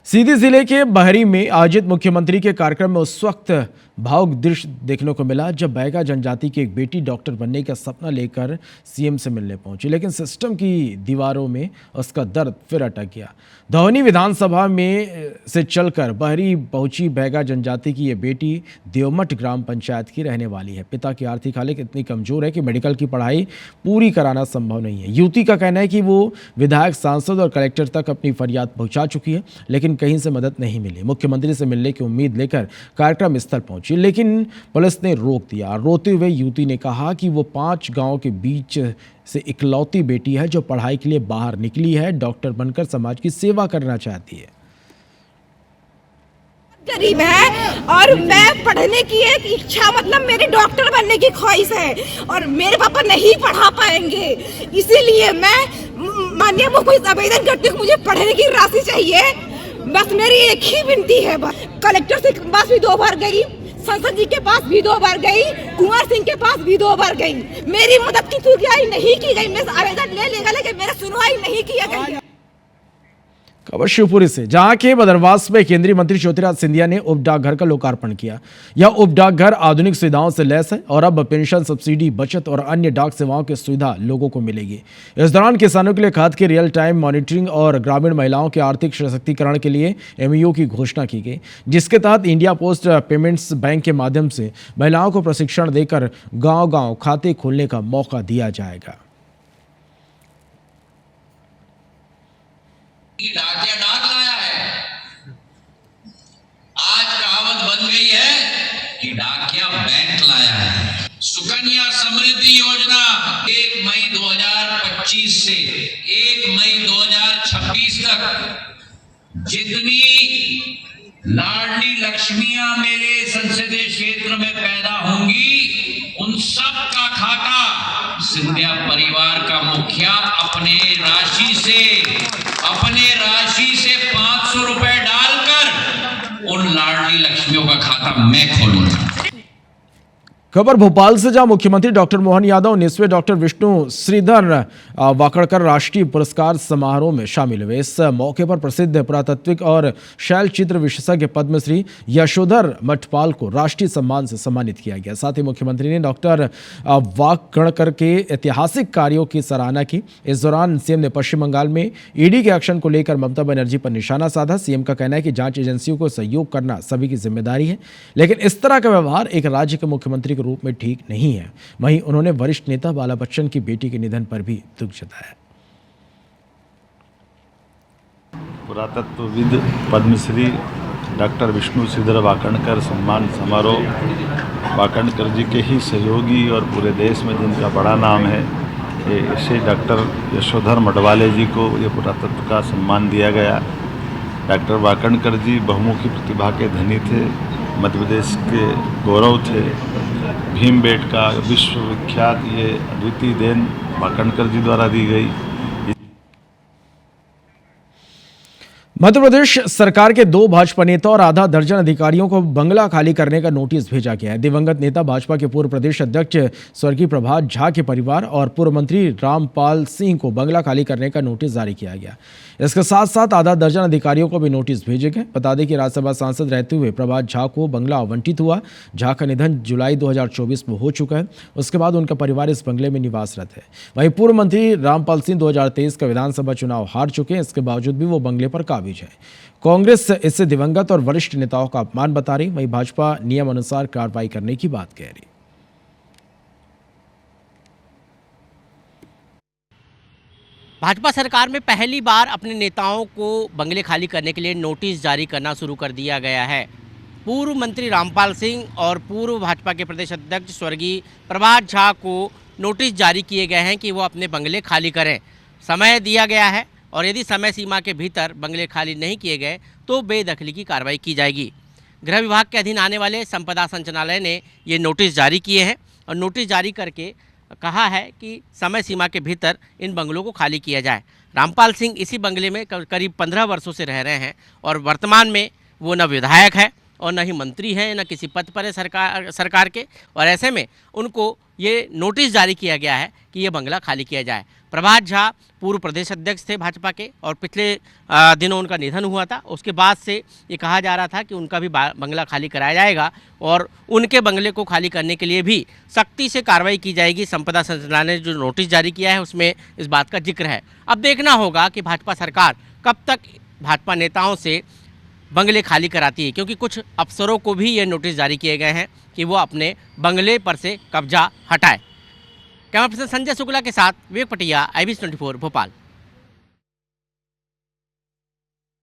सीधी जिले के बहरी में आयोजित मुख्यमंत्री के कार्यक्रम में उस वक्त भावुक दृश्य देखने को मिला जब बैगा जनजाति की एक बेटी डॉक्टर बनने का सपना लेकर सीएम से मिलने पहुंची, लेकिन सिस्टम की दीवारों में उसका दर्द फिर अटक गया। धौनी विधानसभा में से चलकर बहरी पहुंची बैगा जनजाति की ये बेटी देवमठ ग्राम पंचायत की रहने वाली है। पिता की आर्थिक हालत इतनी कमजोर है कि मेडिकल की पढ़ाई पूरी कराना संभव नहीं है। युवती का कहना है कि वो विधायक, सांसद और कलेक्टर तक अपनी फरियाद पहुंचा चुकी है, लेकिन कहीं से मदद नहीं मिली। मुख्यमंत्री से मिलने की उम्मीद लेकर कार्यक्रम स्थल पहुंची, लेकिन पुलिस ने रोक दिया। रोते हुए युवती ने कहा कि वो 5 गांव के बीच से इकलौती बेटी है जो पढ़ाई के लिए बाहर निकली है, डॉक्टर बनकर समाज की सेवा करना चाहती है। गरीब है और मैं पढ़ने की एक इच्छा, मतलब मेरी डॉक्टर बनने की ख्वाहिश है और मेरे पापा नहीं पढ़ा पाएंगे, इसीलिए मैं माननीय मुख्यमंत्री से आवेदन करती हूँ, मुझे पढ़ने की राशि चाहिए। बस मेरी एक ही विनती है। कलेक्टर के पास भी 2 बार गई, संसद जी के पास भी 2 बार गई, कुंवर सिंह के पास भी 2 बार गई, मेरी मदद की सुनवाई नहीं की गई। मैं आवेदन ले लेगा लेकिन मेरा सुनवाई नहीं किया गया। खबर शिवपुरी से, जहां के बदरवास में केंद्रीय मंत्री ज्योतिराज सिंधिया ने उप डाकघर का लोकार्पण किया। यह उप डाकघर आधुनिक सुविधाओं से लैस है और अब पेंशन, सब्सिडी, बचत और अन्य डाक सेवाओं की सुविधा लोगों को मिलेगी। इस दौरान किसानों के लिए खाद की रियल टाइम मॉनिटरिंग और ग्रामीण महिलाओं के आर्थिक सशक्तिकरण के लिए MOU की घोषणा की गई, जिसके तहत इंडिया पोस्ट पेमेंट्स बैंक के माध्यम से महिलाओं को प्रशिक्षण देकर गाँव-गाँव खाते खोलने का मौका दिया जाएगा। डाकिया डाक लाया है, आज कहावत बन गई है कि डाकिया बैंक लाया है। सुकन्या समृद्धि योजना 1 मई 2025 से 1 मई 2026 तक जितनी लाडली लक्ष्मियां मेरे संसदीय क्षेत्र में पैदा होंगी, उन सब का खाता सिंधिया परिवार का मुखिया अपने राशि से 500 रुपए डालकर उन लाडली लक्ष्मियों का खाता मैं खोलूंगा। खबर भोपाल से, जहां मुख्यमंत्री डॉक्टर मोहन यादव 19वें डॉक्टर विष्णु श्रीधर वाकड़कर राष्ट्रीय पुरस्कार समारोह में शामिल हुए। इस मौके पर प्रसिद्ध पुरातात्विक और शैल चित्र विशेषज्ञ पद्मश्री यशोधर मठपाल को राष्ट्रीय सम्मान से सम्मानित किया गया। साथ ही मुख्यमंत्री ने डॉक्टर वाकड़कर के ऐतिहासिक कार्यों की सराहना की। इस दौरान सीएम ने पश्चिम बंगाल में ईडी के एक्शन को लेकर ममता बनर्जी पर निशाना साधा। सीएम का कहना है कि जांच एजेंसियों को सहयोग करना सभी की जिम्मेदारी है, लेकिन इस तरह का व्यवहार एक राज्य के मुख्यमंत्री रूप में ठीक नहीं है। वहीं उन्होंने वरिष्ठ नेता बाला बच्चन की बेटी के निधन पर भी दुख जताया। पुरातत्वविद पद्मश्री डॉक्टर विष्णु श्रीधर वाकड़कर सम्मान समारोह वाकड़कर जी के ही सहयोगी और पूरे देश में जिनका बड़ा नाम है, ऐसे डॉक्टर यशोधर मडवाले जी को ये पुरातत्व का सम्मान दिया गया। डॉक्टर वाकड़कर जी बहुमुखी प्रतिभा के धनी थे, मध्य प्रदेश के गौरव थे। भीमबेटका विश्वविख्यात ये अद्वितीय देन वाकड़कर जी द्वारा दी गई। मध्य प्रदेश सरकार के 2 भाजपा नेता और आधा दर्जन अधिकारियों को बंगला खाली करने का नोटिस भेजा गया है। दिवंगत नेता भाजपा के पूर्व प्रदेश अध्यक्ष स्वर्गीय प्रभात झा के परिवार और पूर्व मंत्री रामपाल सिंह को बंगला खाली करने का नोटिस जारी किया गया। इसके साथ साथ आधा दर्जन अधिकारियों को भी नोटिस भेजे गए। बता दें कि राज्यसभा सांसद रहते हुए प्रभात झा को बंगला आवंटित हुआ। झा का निधन जुलाई 2024 में हो चुका है। उसके बाद उनका परिवार इस बंगले में निवासरत है। वहीं पूर्व मंत्री रामपाल सिंह 2023 का विधानसभा चुनाव हार चुके हैं। इसके बावजूद भी वो बंगले पर काबिज है। कांग्रेस इससे दिवंगत और वरिष्ठ नेताओं का अपमान बता रही, वहीं भाजपा नियम अनुसार कार्रवाई करने की बात कह रही। भाजपा सरकार में पहली बार अपने नेताओं को बंगले खाली करने के लिए नोटिस जारी करना शुरू कर दिया गया है। पूर्व मंत्री रामपाल सिंह और पूर्व भाजपा के प्रदेश अध्यक्ष स्वर्गीय प्रभात झा को नोटिस जारी किए गए हैं कि वो अपने बंगले खाली करें। समय दिया गया है और यदि समय सीमा के भीतर बंगले खाली नहीं किए गए तो बेदखली की कार्रवाई की जाएगी। गृह विभाग के अधीन आने वाले संपदा संचालनालय ने ये नोटिस जारी किए हैं और नोटिस जारी करके कहा है कि समय सीमा के भीतर इन बंगलों को खाली किया जाए। रामपाल सिंह इसी बंगले में करीब 15 वर्षों से रह रहे हैं और वर्तमान में वो न विधायक है और न ही मंत्री हैं, न किसी पद पर है सरकार के। और ऐसे में उनको ये नोटिस जारी किया गया है कि ये बंगला खाली किया जाए। प्रभात झा पूर्व प्रदेश अध्यक्ष थे भाजपा के और पिछले दिनों उनका निधन हुआ था। उसके बाद से ये कहा जा रहा था कि उनका भी बंगला खाली कराया जाएगा और उनके बंगले को खाली करने के लिए भी सख्ती से कार्रवाई की जाएगी। संपदा संचालनालय ने जो नोटिस जारी किया है उसमें इस बात का जिक्र है। अब देखना होगा कि भाजपा सरकार कब तक भाजपा नेताओं से बंगले खाली कराती है, क्योंकि कुछ अफसरों को भी ये नोटिस जारी किए गए हैं कि वो अपने बंगले पर से कब्जा हटाए। कैमरा पर्सन संजय शुक्ला के साथ विवेक पटिया, IBC 24 भोपाल।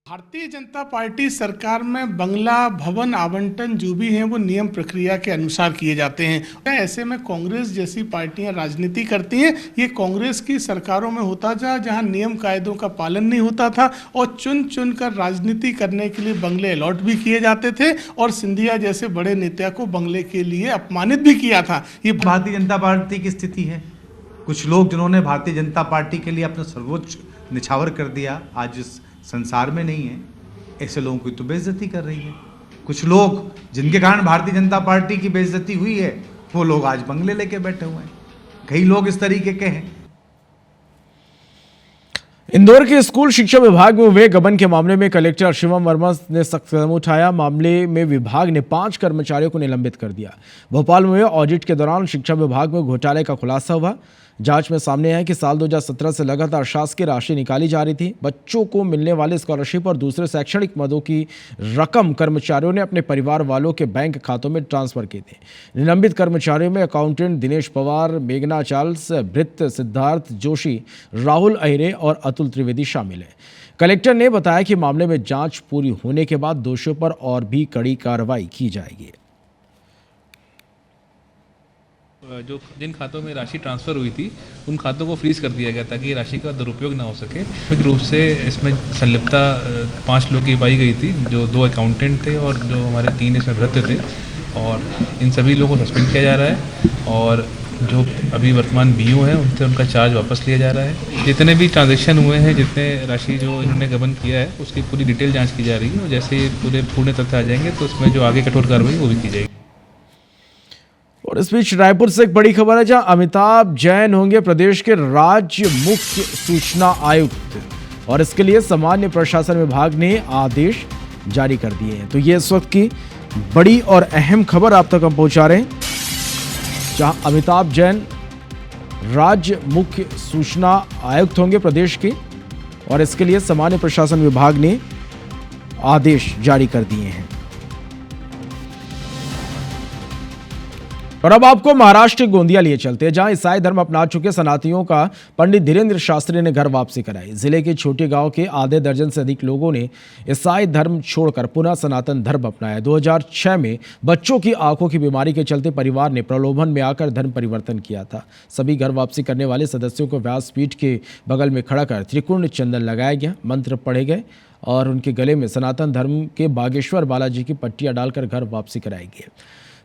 भारतीय जनता पार्टी सरकार में बंगला भवन आवंटन जो भी हैं वो नियम प्रक्रिया के अनुसार किए जाते हैं। ऐसे में कांग्रेस जैसी पार्टियां राजनीति करती हैं। ये कांग्रेस की सरकारों में होता था जहां नियम कायदों का पालन नहीं होता था और चुन चुन कर राजनीति करने के लिए बंगले अलॉट भी किए जाते थे और सिंधिया जैसे बड़े नेता को बंगले के लिए अपमानित भी किया था। ये भारतीय जनता पार्टी की स्थिति है। कुछ लोग जिन्होंने भारतीय जनता पार्टी के लिए अपना सर्वोच्च निछावर कर दिया आज इस संसार में नहीं है, ऐसे लोगों की तो बेइज्जती कर रही है। कुछ लोग जिनके कारण भारतीय जनता पार्टी की बेइज्जती हुई है वो लोग आज बंगले लेके बैठे हुए हैं। कई लोग इस तरीके के हैं। इंदौर के स्कूल शिक्षा विभाग में हुए गबन के मामले में कलेक्टर शिवम वर्मा ने सख्त कदम उठाया। मामले में विभाग ने 5 कर्मचारियों को निलंबित कर दिया। भोपाल में हुए ऑडिट के दौरान शिक्षा विभाग में घोटाले का खुलासा हुआ। जांच में सामने है कि साल 2017 से लगातार शासकीय राशि निकाली जा रही थी। बच्चों को मिलने वाले स्कॉलरशिप और दूसरे शैक्षणिक मदों की रकम कर्मचारियों ने अपने परिवार वालों के बैंक खातों में ट्रांसफर की थी। निलंबित कर्मचारियों में अकाउंटेंट दिनेश पवार, मेघना चार्ल्स, भृत्य सिद्धार्थ जोशी, राहुल अहिरे और अतुल त्रिवेदी शामिल हैं। कलेक्टर ने बताया कि मामले में जांच पूरी होने के बाद दोषियों पर और भी कड़ी कार्रवाई की जाएगी। जो जिन खातों में राशि ट्रांसफ़र हुई थी उन खातों को फ्रीज कर दिया गया ताकि ये राशि का दुरुपयोग ना हो सके। मुख्य रूप से इसमें संलिप्तता 5 लोगों की पाई गई थी, जो 2 अकाउंटेंट थे और जो हमारे 3 इसमें भृत्य थे, और इन सभी लोगों को सस्पेंड किया जा रहा है और जो अभी वर्तमान BO हैं उनसे उनका चार्ज वापस लिया जा रहा है। जितने भी ट्रांजेक्शन हुए हैं, जितने राशि जो इन्होंने गबन किया है उसकी पूरी डिटेल जाँच की जा रही है और जैसे पूरे तथ्य आ जाएंगे तो उसमें जो आगे कठोर कार्रवाई वो भी की जाएगी। और इस बीच रायपुर से एक बड़ी खबर है, जहां अमिताभ जैन होंगे प्रदेश के राज्य मुख्य सूचना आयुक्त और इसके लिए सामान्य प्रशासन विभाग ने आदेश जारी कर दिए हैं। तो ये इस वक्त की बड़ी और अहम खबर आप तक हम पहुंचा रहे हैं, जहां अमिताभ जैन राज्य मुख्य सूचना आयुक्त होंगे प्रदेश के और इसके लिए सामान्य प्रशासन विभाग ने आदेश जारी कर दिए हैं। और अब आपको महाराष्ट्र के गोंदिया लिए चलते हैं, जहां ईसाई धर्म अपना चुके सनातनियों का पंडित धीरेन्द्र शास्त्री ने घर वापसी कराई। जिले के छोटे गांव के आधे दर्जन से अधिक लोगों ने ईसाई धर्म छोड़कर पुनः सनातन धर्म अपनाया। 2006 में बच्चों की आंखों की बीमारी के चलते परिवार ने प्रलोभन में आकर धर्म परिवर्तन किया था। सभी घर वापसी करने वाले सदस्यों को व्यासपीठ के बगल में खड़ा कर त्रिकुंड चंदन लगाया गया, मंत्र पढ़े गए और उनके गले में सनातन धर्म के बागेश्वर बालाजी की पट्टियां डालकर घर वापसी कराई गई।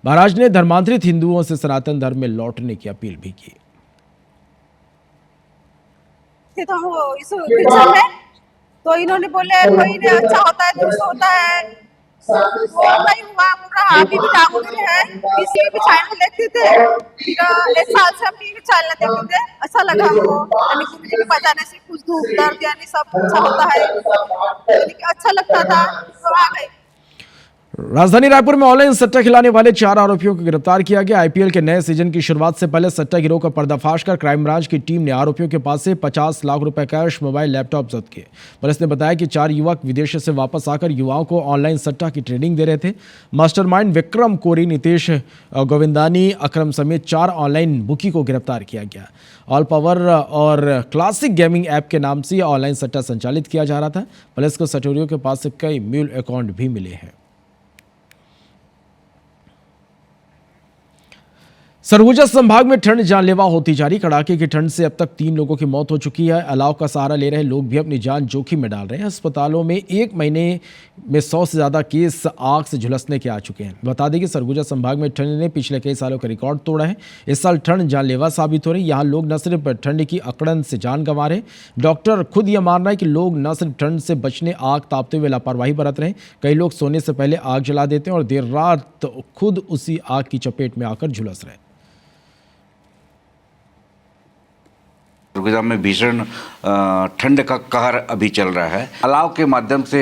महाराज ने धर्मांतरित हिंदुओं से सनातन धर्म में लौटने की अपील भी की। तो वो इस पिक्चर में तो इन्होंने बोले कोई ने अच्छा होता है, दुष्ट होता है, वो नहीं हुआ पूरा। अभी भी डाकूर है, किसी भी चैनल देखते थे, 1 साल से हम टीवी चैनल देखते थे। अच्छा लगा हमको, यानी गुरु जी के बताने से कुछ दुख दर्द यानी सब अच्छा होता है, अच्छा लगता था तो आ गए। राजधानी रायपुर में ऑनलाइन सट्टा खिलाने वाले 4 आरोपियों को गिरफ्तार किया गया। IPL के नए सीजन की शुरुआत से पहले सट्टा गिरोह का पर्दाफाश कर क्राइम ब्रांच की टीम ने आरोपियों के पास से 50 लाख रुपए कैश, मोबाइल, लैपटॉप जब्त किए। पुलिस ने बताया कि 4 युवक विदेश से वापस आकर युवाओं को ऑनलाइन सट्टा की ट्रेनिंग दे रहे थे। मास्टरमाइंड विक्रम कोरी, नितेश गोविंदानी, अक्रम समेत 4 ऑनलाइन बुकी को गिरफ्तार किया गया। ऑल पावर और क्लासिक गेमिंग ऐप के नाम से ऑनलाइन सट्टा संचालित किया जा रहा था। पुलिस को सटोरियों के पास से कई म्यूल अकाउंट भी मिले हैं। सरगुजा संभाग में ठंड जानलेवा होती जा रही। कड़ाके की ठंड से अब तक 3 लोगों की मौत हो चुकी है। अलाव का सहारा ले रहे लोग भी अपनी जान जोखिम में डाल रहे हैं। अस्पतालों में एक महीने में 100 से ज्यादा केस आग से झुलसने के आ चुके हैं। बता दें कि सरगुजा संभाग में ठंड ने पिछले कई सालों का रिकॉर्ड तोड़ा है। इस साल ठंड जानलेवा साबित हो रही। यहाँ लोग न सिर्फ ठंड की अकड़न से जान गंवा रहे, डॉक्टर खुद यह मान रहा है कि लोग न सिर्फ ठंड से बचने आग तापते हुए लापरवाही बरत रहे हैं, कई लोग सोने से पहले आग जला देते हैं और देर रात खुद उसी आग की चपेट में आकर झुलस रहे हैं। सरगुजा में भीषण ठंड का कहर अभी चल रहा है। अलाव के माध्यम से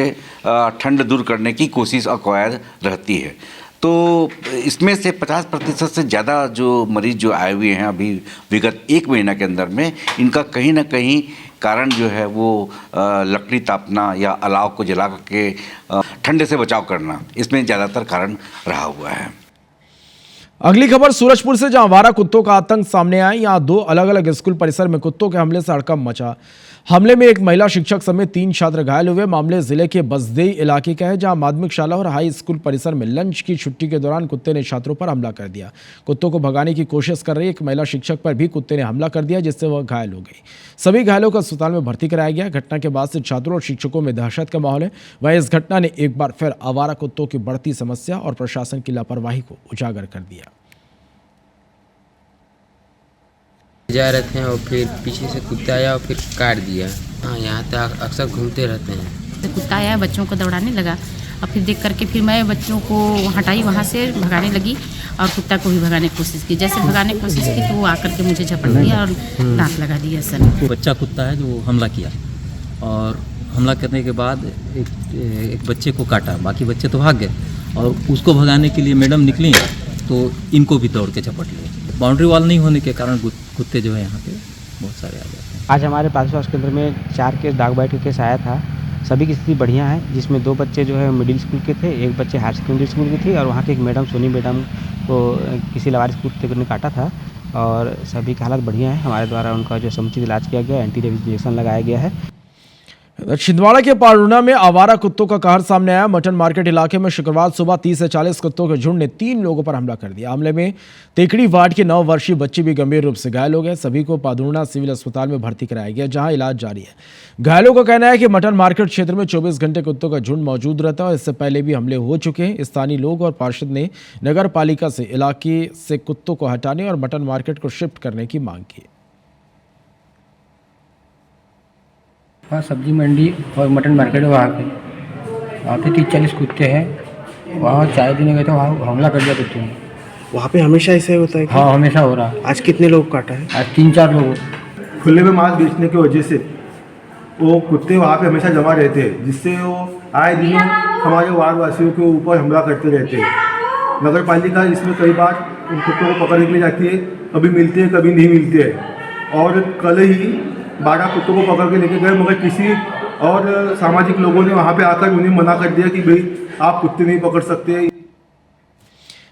ठंड दूर करने की कोशिश अक्वायर रहती है। तो इसमें से 50% से ज़्यादा जो मरीज जो आए हुए हैं अभी विगत 1 महीना के अंदर में, इनका कहीं ना कहीं कारण जो है वो लकड़ी तापना या अलाव को जला के ठंड से बचाव करना, इसमें ज़्यादातर कारण रहा हुआ है। अगली खबर सूरजपुर से, जहां आवारा कुत्तों का आतंक सामने आया। यहां 2 अलग अलग स्कूल परिसर में कुत्तों के हमले से हड़कंप मचा। हमले में एक महिला शिक्षक समेत 3 छात्र घायल हुए। मामले जिले के बसदेई इलाके का है, जहां माध्यमिक शाला और हाई स्कूल परिसर में लंच की छुट्टी के दौरान कुत्ते ने छात्रों पर हमला कर दिया। कुत्तों को भगाने की कोशिश कर रही एक महिला शिक्षक पर भी कुत्ते ने हमला कर दिया, जिससे वह घायल हो गई। सभी घायलों को अस्पताल में भर्ती कराया गया। घटना के बाद से छात्रों और शिक्षकों में दहशत का माहौल है। वहीं इस घटना ने एक बार फिर आवारा कुत्तों की बढ़ती समस्या और प्रशासन की लापरवाही को उजागर कर दिया। जा रहे थे और फिर पीछे से कुत्ता आया और फिर काट दिया। हाँ, यहाँ तक अक्सर घूमते रहते हैं। कुत्ता आया, बच्चों को दौड़ाने लगा और फिर देख करके फिर मैं बच्चों को हटाई, वहाँ से भगाने लगी और कुत्ता को भी भगाने की कोशिश की। जैसे भगाने की कोशिश की तो वो आकर के मुझे झपट दिया और दांत लगा दिया सर। बच्चा कुत्ता है जो हमला किया और हमला करने के बाद एक बच्चे को काटा, बाकी बच्चे तो भाग गए और उसको भगाने के लिए मैडम निकली तो इनको भी दौड़ के झपट लिए। बाउंड्री वॉल नहीं होने के कारण कुत्ते जो है यहाँ पे बहुत सारे आ जाते हैं। आज हमारे पास स्वास्थ्य केंद्र में 4 केस डाक बाइट के केस आया था। सभी की स्थिति बढ़िया है, जिसमें 2 बच्चे जो है मिडिल स्कूल के थे, एक बच्चे हायर सेकेंडरी स्कूल की थी और वहाँ की एक मैडम सोनी मैडम को किसी लावारिस कुत्ते ने काटा था और सभी की हालत बढ़िया है। हमारे द्वारा उनका जो समुचित इलाज किया गया, एंटी रेबीज इंजेक्शन लगाया गया है। छिंदवाड़ा के पारूना में आवारा कुत्तों का कहर सामने आया। मटन मार्केट इलाके में शुक्रवार सुबह 30 से 40 कुत्तों के झुंड ने 3 लोगों पर हमला कर दिया। हमले में तेकड़ी वार्ड के 9 वर्षीय बच्चे भी गंभीर रूप से घायल हो गए। सभी को पारूना सिविल अस्पताल में भर्ती कराया गया, जहां इलाज जारी है। घायलों का कहना है कि मटन मार्केट क्षेत्र में 24 घंटे कुत्तों का झुंड मौजूद रहता है। इससे पहले भी हमले हो चुके हैं। स्थानीय लोग और पार्षद ने नगर पालिका से इलाके से कुत्तों को हटाने और मटन मार्केट को शिफ्ट करने की मांग की। हाँ, सब्जी मंडी और मटन मार्केट है, वहाँ पे 30-40 कुत्ते हैं। वहाँ चाय देने गए थे, वहाँ हमला कर दिया कुत्ते ने। वहाँ पे हमेशा ऐसे होता है? हाँ, हमेशा हो रहा है। आज कितने लोग काटा है? आज 3-4 लोग। खुले में मांस बेचने की वजह से वो कुत्ते वहाँ पे हमेशा जमा रहते हैं, जिससे वो आए दिन हमारे वार्ड वासियों के ऊपर हमला करते रहते हैं। नगर पालिका इसमें कई बार उन कुत्तों को पकड़ने के लिए जाती है, कभी मिलते हैं कभी नहीं मिलते हैं। और कल ही 12 कुत्तों को पकड़ के लेके गए, मगर किसी और सामाजिक लोगों ने वहाँ पे आकर उन्हें मना कर दिया कि भाई आप कुत्ते नहीं पकड़ सकते।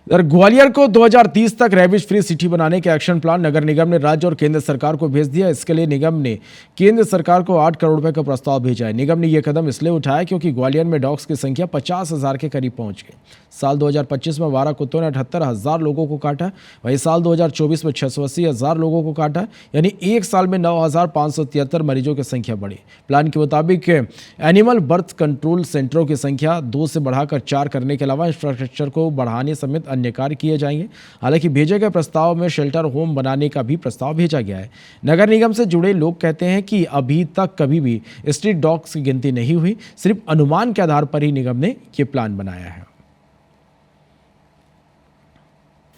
ग्वालियर को 2030 तक रेबीज फ्री सिटी बनाने के एक्शन प्लान नगर निगम ने राज्य और केंद्र सरकार को भेज दिया। इसके लिए निगम ने केंद्र सरकार को 8 करोड़ रुपए का प्रस्ताव भेजा है। निगम ने यह कदम इसलिए उठाया क्योंकि ग्वालियर में डॉग्स की संख्या 50,000 के करीब पहुंच गई। साल 2025 में आवारा कुत्तों ने 78,000 लोगों को काटा। वहीं साल 2024 में 680,000 लोगों को काटा, यानी एक साल में 9,573 मरीजों की संख्या बढ़ी। प्लान के मुताबिक एनिमल बर्थ कंट्रोल सेंटरों की संख्या 2 से बढ़ाकर 4 करने के अलावा इंफ्रास्ट्रक्चर को बढ़ाने समेत अन्य कार्य किए जाएंगे। हालांकि भेजे गए प्रस्ताव में शेल्टर होम बनाने का भी प्रस्ताव भेजा गया है। नगर निगम से जुड़े लोग कहते हैं कि अभी तक कभी भी स्ट्रीट डॉग्स की गिनती नहीं हुई, सिर्फ अनुमान के आधार पर ही निगम ने ये प्लान बनाया है।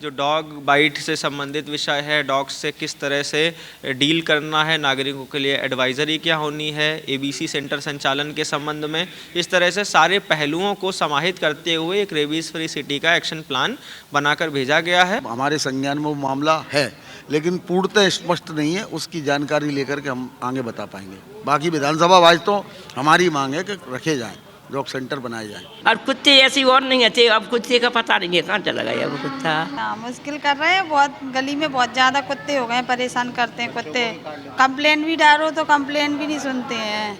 जो डॉग बाइट से संबंधित विषय है, डॉग्स से किस तरह से डील करना है, नागरिकों के लिए एडवाइजरी क्या होनी है, एबीसी सेंटर संचालन के संबंध में, इस तरह से सारे पहलुओं को समाहित करते हुए एक रेबीज फ्री सिटी का एक्शन प्लान बनाकर भेजा गया है। हमारे संज्ञान में वो मामला है, लेकिन पूर्णतः स्पष्ट नहीं है। उसकी जानकारी लेकर के हम आगे बता पाएंगे। बाकी विधानसभा वाइज तो हमारी मांग है कि रखे जाएं, डॉग सेंटर बनाए जाएं। और कुत्ते ऐसी और नहीं थे, अब कुत्ते का पता नहीं है कहाँ चला गया वो कुत्ता। मुश्किल कर रहे हैं बहुत, गली में बहुत ज़्यादा कुत्ते हो गए, परेशान करते हैं कुत्ते। कंप्लेन भी डालो तो कंप्लेन भी नहीं सुनते हैं।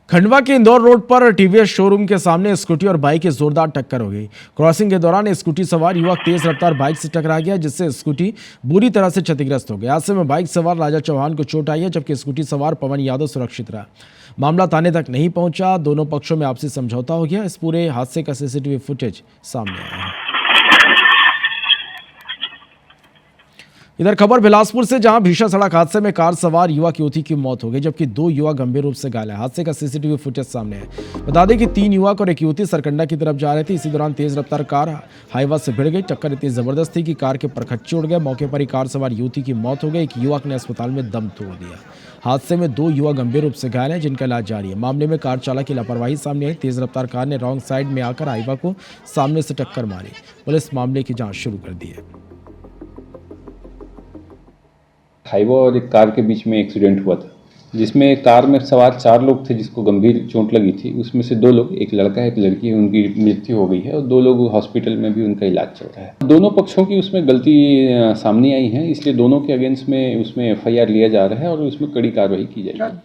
खंडवा के इंदौर रोड पर टीवीएस शोरूम के सामने स्कूटी और बाइक की जोरदार टक्कर हो गई। क्रॉसिंग के दौरान स्कूटी सवार युवक तेज रफ्तार बाइक से टकरा गया, जिससे स्कूटी बुरी तरह से क्षतिग्रस्त हो गया। हादसे में बाइक सवार राजा चौहान को चोट आई है, जबकि स्कूटी सवार पवन यादव सुरक्षित रहा। मामला थाने तक नहीं पहुंचा, दोनों पक्षों में आपसी समझौता हो गया। इस पूरे हादसे का सीसीटीवी फुटेज सामने आया है। इधर खबर बिलासपुर से, जहां भीषण सड़क हादसे में कार सवार युवक युवती की मौत हो गई, जबकि 2 युवक गंभीर रूप से घायल हैं। हादसे का सीसीटीवी फुटेज सामने है। बता दें कि 3 युवक और एक युवती सरकंडा की तरफ जा रहे थे। इसी दौरान तेज रफ्तार कार हाईवा से भिड़ गई। टक्कर इतनी जबरदस्त थी कि कार के परखच्चे उड़ गए। मौके पर ही कार सवार युवती की मौत हो गई। एक युवक ने अस्पताल में दम तोड़ दिया। हादसे में 2 युवक गंभीर रूप से घायल हैं, जिनका इलाज जारी है। मामले में कार चालक की लापरवाही सामने आई। तेज रफ्तार कार ने रॉन्ग साइड में आकर हाईवा को सामने से टक्कर मारी। पुलिस मामले की जाँच शुरू कर दी है। हाईवा और एक कार के बीच में एक्सीडेंट हुआ था, जिसमें कार में सवार 4 लोग थे जिसको गंभीर चोट लगी थी। उसमें से 2 लोग, एक लड़का एक लड़की है, उनकी मृत्यु हो गई है और 2 लोग हॉस्पिटल में भी उनका इलाज चल रहा है। दोनों पक्षों की उसमें गलती सामने आई है, इसलिए दोनों के अगेंस्ट में उसमें FIR लिया जा रहा है और उसमें कड़ी कार्रवाई की जाएगी।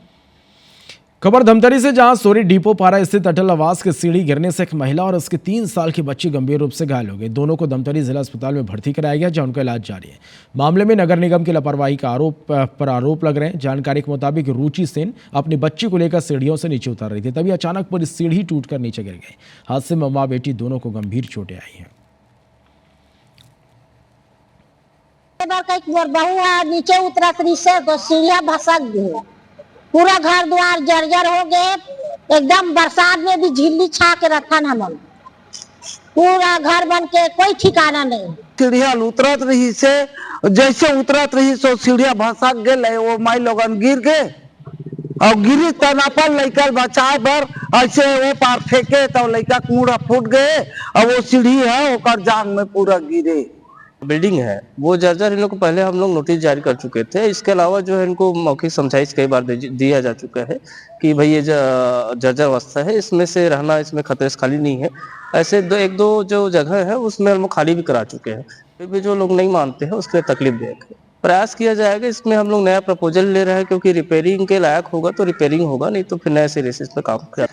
खबर धमतरी से, जहां सोरी डिपो पारा स्थित अटल आवास की सीढ़ी गिरने से एक महिला और उसके 3 साल की बच्ची गंभीर रूप से घायल हो गई। दोनों को धमतरी जिला अस्पताल में भर्ती कराया गया, जहां उनका इलाज जारी है। मामले में नगर निगम की लापरवाही का आरोप लग रहे हैं। जानकारी के मुताबिक रुचि सेन अपनी बच्ची को लेकर सीढ़ियों से नीचे उतर रही थी, तभी अचानक पूरी सीढ़ी टूटकर नीचे गिर गई। हादसे में मां बेटी दोनों को गंभीर चोटें आई हैं। बहू नीचे उतरा तो सीढ़ियां भसक गई, पूरा घर द्वार जर्जर हो गए। एकदम बरसात में भी झिल्ली छा के रखा ना मन, पूरा घर बन के कोई ठिकाना नहीं। सीढ़िया उतरत रही से, जैसे उतरत रही सो सीढ़िया भसक गए। वो माई लोगन गिर गए और गिरी तनापन लड़का बचाए पर ऐसे वो पार फेंके तो लड़का कूड़ा फूट गए और वो सीढ़ी है वो जांग में पूरा गिरे। बिल्डिंग है वो जर्जर, इन लोग को पहले हम लोग नोटिस जारी कर चुके थे। इसके अलावा जो है इनको मौखिक समझाइश कई बार दिया जा चुका है कि भाई ये जर्जर अवस्था है, इसमें से रहना, इसमें खतरे से खाली नहीं है। ऐसे 1-2 जो जगह है उसमें हम लोग खाली भी करा चुके हैं। फिर भी जो लोग नहीं मानते हैं उसके लिए तकलीफ देगा, प्रयास किया जाएगा। इसमें हम लोग नया प्रपोजल ले रहे हैं, क्योंकि रिपेयरिंग के लायक होगा तो रिपेयरिंग होगा, नहीं तो फिर नए सिरे से इस पर काम किया।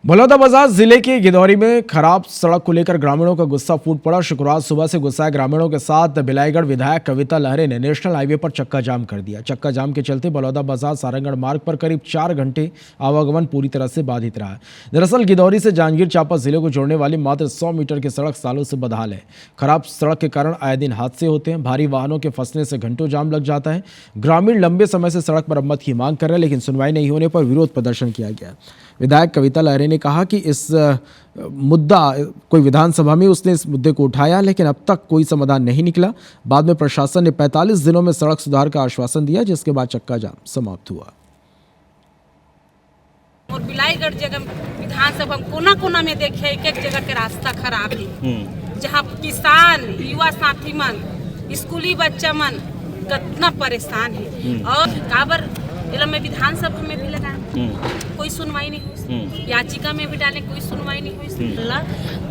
बलौदाबाजार जिले के गिदौरी में खराब सड़क को लेकर ग्रामीणों का गुस्सा फूट पड़ा। शुक्रवार सुबह से गुस्साए ग्रामीणों के साथ बिलाईगढ़ विधायक कविता लहरे ने नेशनल हाईवे पर चक्का जाम कर दिया। चक्का जाम के चलते बलौदाबाजार सारंगढ़ मार्ग पर करीब 4 घंटे आवागमन पूरी तरह से बाधित रहा। दरअसल गिदौरी से जांजगीर चांपा जिले को जोड़ने वाली मात्र 100 मीटर की सड़क सालों से बदहाल है। खराब सड़क के कारण आए दिन हादसे होते हैं। भारी वाहनों के फंसने से घंटों जाम लग जाता है। ग्रामीण लंबे समय से सड़क मरम्मत की मांग कर रहे हैं, लेकिन सुनवाई नहीं होने पर विरोध प्रदर्शन किया गया। विधायक कविता लहरे ने कहा कि इस मुद्दा कोई विधानसभा में उसने इस मुद्दे को उठाया, लेकिन अब तक कोई समाधान नहीं निकला। बाद में प्रशासन ने 45 दिनों में सड़क सुधार का आश्वासन दिया, जिसके बाद चक्का जाम समाप्त हुआ। और बिलाईगढ़ जगह विधानसभा कोना कोना में देखिए एक जगह के रास्ता खराब है, जहाँ किसान, युवा साथी मन, स्कूली बच्चा मन कितना परेशान है। और काबर में विधानसभा में भी लगाए, कोई सुनवाई नहीं हुई। याचिका में भी डाले, कोई सुनवाई नहीं हुई।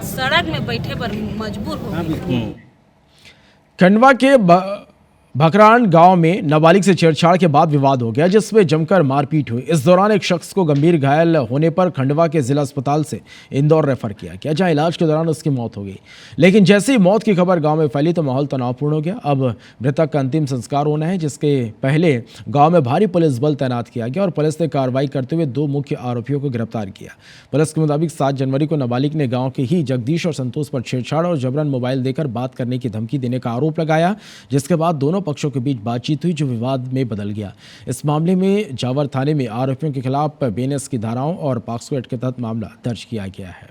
सड़क में बैठे पर मजबूर हो गए। खंडवा के भकरान गांव में नाबालिग से छेड़छाड़ के बाद विवाद हो गया, जिसमें जमकर मारपीट हुई। इस दौरान एक शख्स को गंभीर घायल होने पर खंडवा के जिला अस्पताल से इंदौर रेफर किया गया, जहां इलाज के दौरान उसकी मौत हो गई। लेकिन जैसे ही मौत की खबर गांव में फैली तो माहौल तनावपूर्ण हो गया। अब मृतक का अंतिम संस्कार होना है, जिसके पहले गाँव में भारी पुलिस बल तैनात किया गया और पुलिस ने कार्रवाई करते हुए 2 मुख्य आरोपियों को गिरफ्तार किया। पुलिस के मुताबिक 7 जनवरी को नाबालिग ने गाँव के ही जगदीश और संतोष पर छेड़छाड़ और जबरन मोबाइल देकर बात करने की धमकी देने का आरोप लगाया, जिसके बाद दोनों पक्षों के बीच बातचीत हुई, जो विवाद में बदल गया। इस मामले में जावर थाने में आरोपियों के खिलाफ BNS की धाराओं और पॉक्सो एक्ट के तहत मामला दर्ज किया गया है।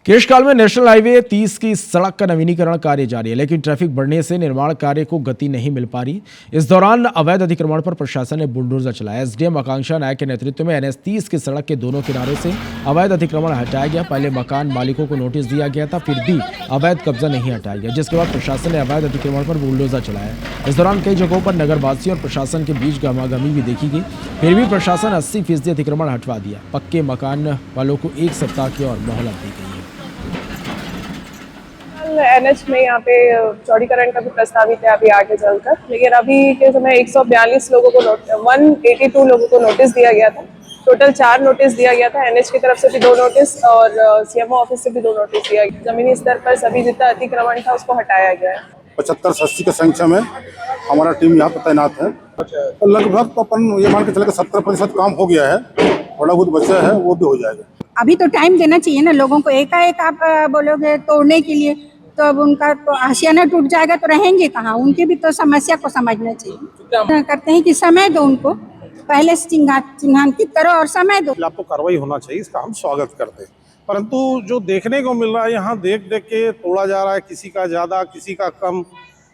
केशकाल में नेशनल हाईवे 30 की सड़क का नवीनीकरण कार्य जारी है, लेकिन ट्रैफिक बढ़ने से निर्माण कार्य को गति नहीं मिल पा रही। इस दौरान अवैध अतिक्रमण पर प्रशासन ने बुलडोजर चलाया। एसडीएम आकांक्षा नायक के नेतृत्व में NH 30 की सड़क के दोनों किनारों से अवैध अतिक्रमण हटाया गया। पहले मकान मालिकों को नोटिस दिया गया था, फिर भी अवैध कब्जा नहीं हटाया गया, जिसके बाद प्रशासन ने अवैध अतिक्रमण पर बुलडोजर चलाया। इस दौरान कई जगहों पर नगरवासियों और प्रशासन के बीच गहमागहमी भी देखी गई, फिर भी प्रशासन 80% अतिक्रमण हटवा दिया। पक्के मकान वालों को 1 सप्ताह की और मोहलत दी गई है। NH में यहाँ पे चौड़ीकरण का भी प्रस्तावित है अभी आगे चलकर, लेकिन अभी के समय 142 लोगों को 182 लोगों को नोटिस दिया गया था। टोटल 4 नोटिस दिया गया था। NH की तरफ से भी 2 नोटिस और CMO ऑफिस से भी 2 नोटिस दिया गया। जमीनी स्तर पर सभी जितना अतिक्रमण था उसको हटाया गया है। 75-80 की संख्या में हमारा टीम यहाँ पर तैनात है। तो लगभग तो अपन ये मान के चले 70% काम हो गया है, थोड़ा बहुत बचा है वो भी हो जाएगा। अभी तो टाइम देना चाहिए ना लोगों को। एकाएक आप बोलोगे तोड़ने के लिए तो अब उनका तो आशियाना टूट जाएगा तो रहेंगे कहाँ। उनकी भी तो समस्या को समझना चाहिए। करते हैं कि समय दो उनको, पहले चिन्हांकित करो और समय दो। आपको कार्रवाई होना चाहिए, इसका हम स्वागत करते हैं, परंतु जो देखने को मिल रहा है यहाँ देख देख के तोड़ा जा रहा है, किसी का ज्यादा किसी का कम,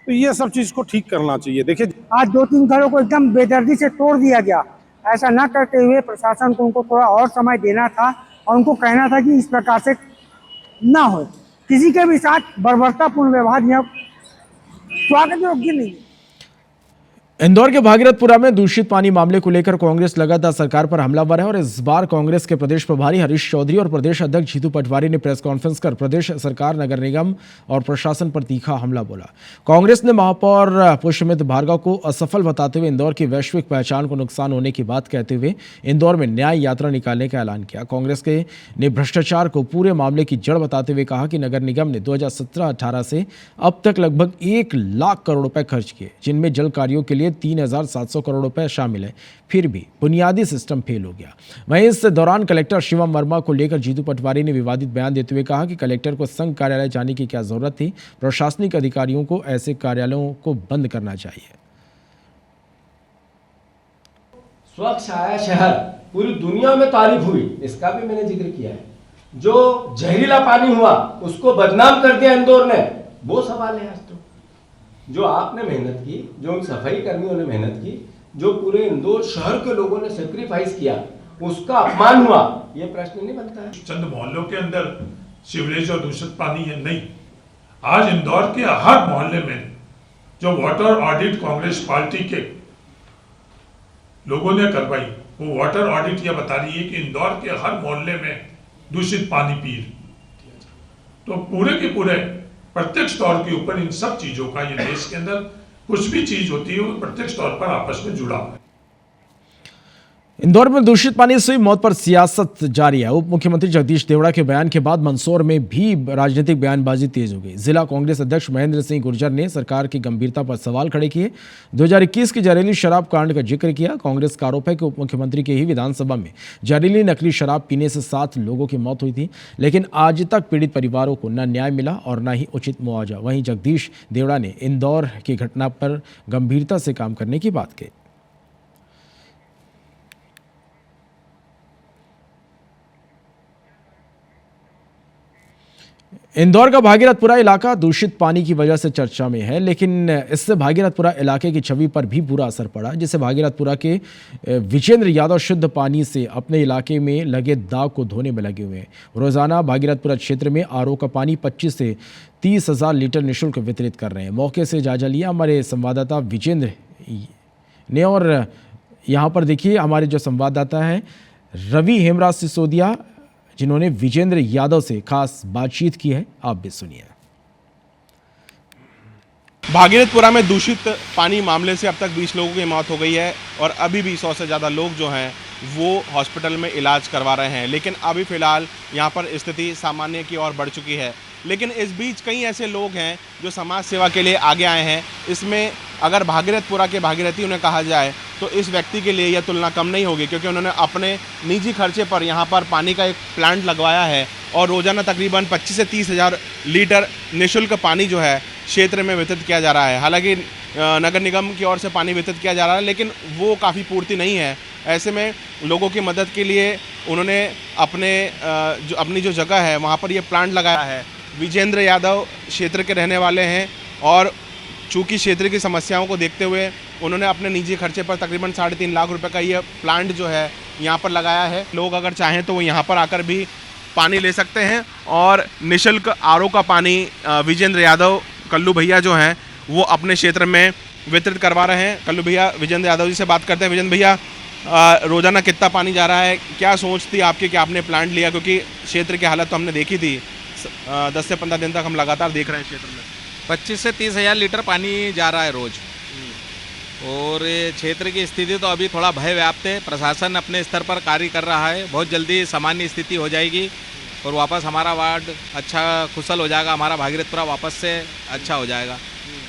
तो ये सब चीज को ठीक करना चाहिए। देखिए आज 2-3 घरों को एकदम बेदर्दी से तोड़ दिया गया। ऐसा न करते हुए प्रशासन को उनको थोड़ा और समय देना था और उनको कहना था कि इस प्रकार से ना हो। किसी के भी साथ बर्बरतापूर्ण व्यवहार यह स्वागत योग्य नहीं है। इंदौर के भागीरथपुरा में दूषित पानी मामले को लेकर कांग्रेस लगातार सरकार पर हमलावर है और इस बार कांग्रेस के प्रदेश प्रभारी हरीश चौधरी और प्रदेश अध्यक्ष जीतू पटवारी ने प्रेस कॉन्फ्रेंस कर प्रदेश सरकार, नगर निगम और प्रशासन पर तीखा हमला बोला। कांग्रेस ने महापौर पुष्यमित्र भार्गव को असफल बताते हुए इंदौर की वैश्विक पहचान को नुकसान होने की बात कहते हुए इंदौर में न्याय यात्रा निकालने का ऐलान किया। कांग्रेस ने भ्रष्टाचार को पूरे मामले की जड़ बताते हुए कहा कि नगर निगम ने 2017-18 से अब तक लगभग 1 लाख करोड़ रुपए खर्च किए, जिनमें जल कार्यों के लिए 3,700 करोड़ रुपए शामिल है, फिर भी बुनियादी सिस्टम फेल हो गया। वहीं इस दौरान कलेक्टर शिवम वर्मा को लेकर जीतू पटवारी ने विवादित बयान देते हुए कहा कि कलेक्टर को संघ कार्यालय जाने की क्या जरूरत थी, प्रशासनिक अधिकारियों को ऐसे कार्यालयों को बंद करना चाहिए। स्वच्छ आया शहर पूरी दुनिया में तारीफ हुई, इसका भी मैंने जिक्र किया है। जो जहरीला पानी हुआ उसको बदनाम कर दिया इंदौर ने, वो सवाल है। आज तो जो आपने मेहनत की, जो उन सफाई कर्मियों ने मेहनत की, जो पूरे इंदौर शहर के लोगों ने सेक्रीफाइस किया, उसका अपमान हुआ, ये प्रश्न नहीं बनता है। चंद मोहल्लों के अंदर सीवरेज और दूषित पानी है नहीं, आज इंदौर के हर मोहल्ले में जो वाटर ऑडिट कांग्रेस पार्टी के लोगों ने करवाई, वो वाटर ऑडिट ये बता रही है कि इंदौर के हर मोहल्ले में दूषित पानी पी रहे। तो पूरे के पूरे प्रत्यक्ष तौर के ऊपर इन सब चीजों का ये देश के अंदर कुछ भी चीज होती है वो प्रत्यक्ष तौर पर आपस में जुड़ा है। इंदौर में दूषित पानी से हुई मौत पर सियासत जारी है। उप मुख्यमंत्री जगदीश देवड़ा के बयान के बाद मंदसौर में भी राजनीतिक बयानबाजी तेज हो गई। जिला कांग्रेस अध्यक्ष महेंद्र सिंह गुर्जर ने सरकार की गंभीरता पर सवाल खड़े किए। 2021 की जहरीली शराब कांड का जिक्र किया। कांग्रेस का आरोप है कि उप मुख्यमंत्री के ही विधानसभा में जहरीली नकली शराब पीने से 7 लोगों की मौत हुई थी, लेकिन आज तक पीड़ित परिवारों को न न्याय मिला और न ही उचित मुआवजा। वहीं जगदीश देवड़ा ने इंदौर की घटना पर गंभीरता से काम करने की बात की। इंदौर का भागीरथपुरा इलाका दूषित पानी की वजह से चर्चा में है, लेकिन इससे भागीरथपुरा इलाके की छवि पर भी बुरा असर पड़ा, जिससे भागीरथपुरा के विजेंद्र यादव शुद्ध पानी से अपने इलाके में लगे दाग को धोने में लगे हुए हैं। रोजाना भागीरथपुरा क्षेत्र में आरओ का पानी 25 से 30 हज़ार लीटर निःशुल्क वितरित कर रहे हैं। मौके से जायजा लिया हमारे संवाददाता विजेंद्र ने, और यहाँ पर देखिए हमारे जो संवाददाता हैं रवि हेमराज सिसोदिया, जिन्होंने विजेंद्र यादव से खास बातचीत की है, आप भी सुनिए। भागीरथपुरा में दूषित पानी मामले से अब तक 20 लोगों की मौत हो गई है और अभी भी 100 से ज़्यादा लोग जो हैं वो हॉस्पिटल में इलाज करवा रहे हैं, लेकिन अभी फ़िलहाल यहाँ पर स्थिति सामान्य की ओर बढ़ चुकी है। लेकिन इस बीच कई ऐसे लोग हैं जो समाज सेवा के लिए आगे आए हैं। इसमें अगर भागीरथपुरा के भागीरथी उन्हें कहा जाए तो इस व्यक्ति के लिए यह तुलना कम नहीं होगी, क्योंकि उन्होंने अपने निजी खर्चे पर यहाँ पर पानी का एक प्लांट लगवाया है और रोज़ाना तकरीबन 25 से 30 हज़ार लीटर निःशुल्क पानी जो है क्षेत्र में वितरित किया जा रहा है। हालांकि नगर निगम की ओर से पानी वितरित किया जा रहा है, लेकिन वो काफ़ी पूर्ति नहीं है। ऐसे में लोगों की मदद के लिए उन्होंने अपनी जो जगह है वहाँ पर ये प्लांट लगाया है। विजेंद्र यादव क्षेत्र के रहने वाले हैं और चूँकि क्षेत्र की समस्याओं को देखते हुए उन्होंने अपने निजी खर्चे पर तकरीबन 3.5 लाख रुपए का ये प्लांट जो है यहाँ पर लगाया है। लोग अगर चाहें तो वो यहाँ पर आकर भी पानी ले सकते हैं और निःशुल्क आरओ का पानी विजेंद्र यादव कल्लू भैया जो हैं वो अपने क्षेत्र में वितरित करवा रहे हैं। कल्लू भैया विजेंद्र यादव जी से बात करते हैं। विजेंद्र भैया, रोज़ाना कितना पानी जा रहा है, क्या सोच थी आपकी कि आपने प्लांट लिया, क्योंकि क्षेत्र की हालत तो हमने देखी थी, 10 से 15 दिन तक हम लगातार देख रहे हैं क्षेत्र में 25 से 30 हज़ार लीटर पानी जा रहा है रोज़। और क्षेत्र की स्थिति तो अभी थोड़ा भय व्याप्त है। प्रशासन अपने स्तर पर कार्य कर रहा है, बहुत जल्दी सामान्य स्थिति हो जाएगी और वापस हमारा वार्ड अच्छा कुशल हो जाएगा, हमारा भागीरथपुरा वापस से अच्छा हो जाएगा।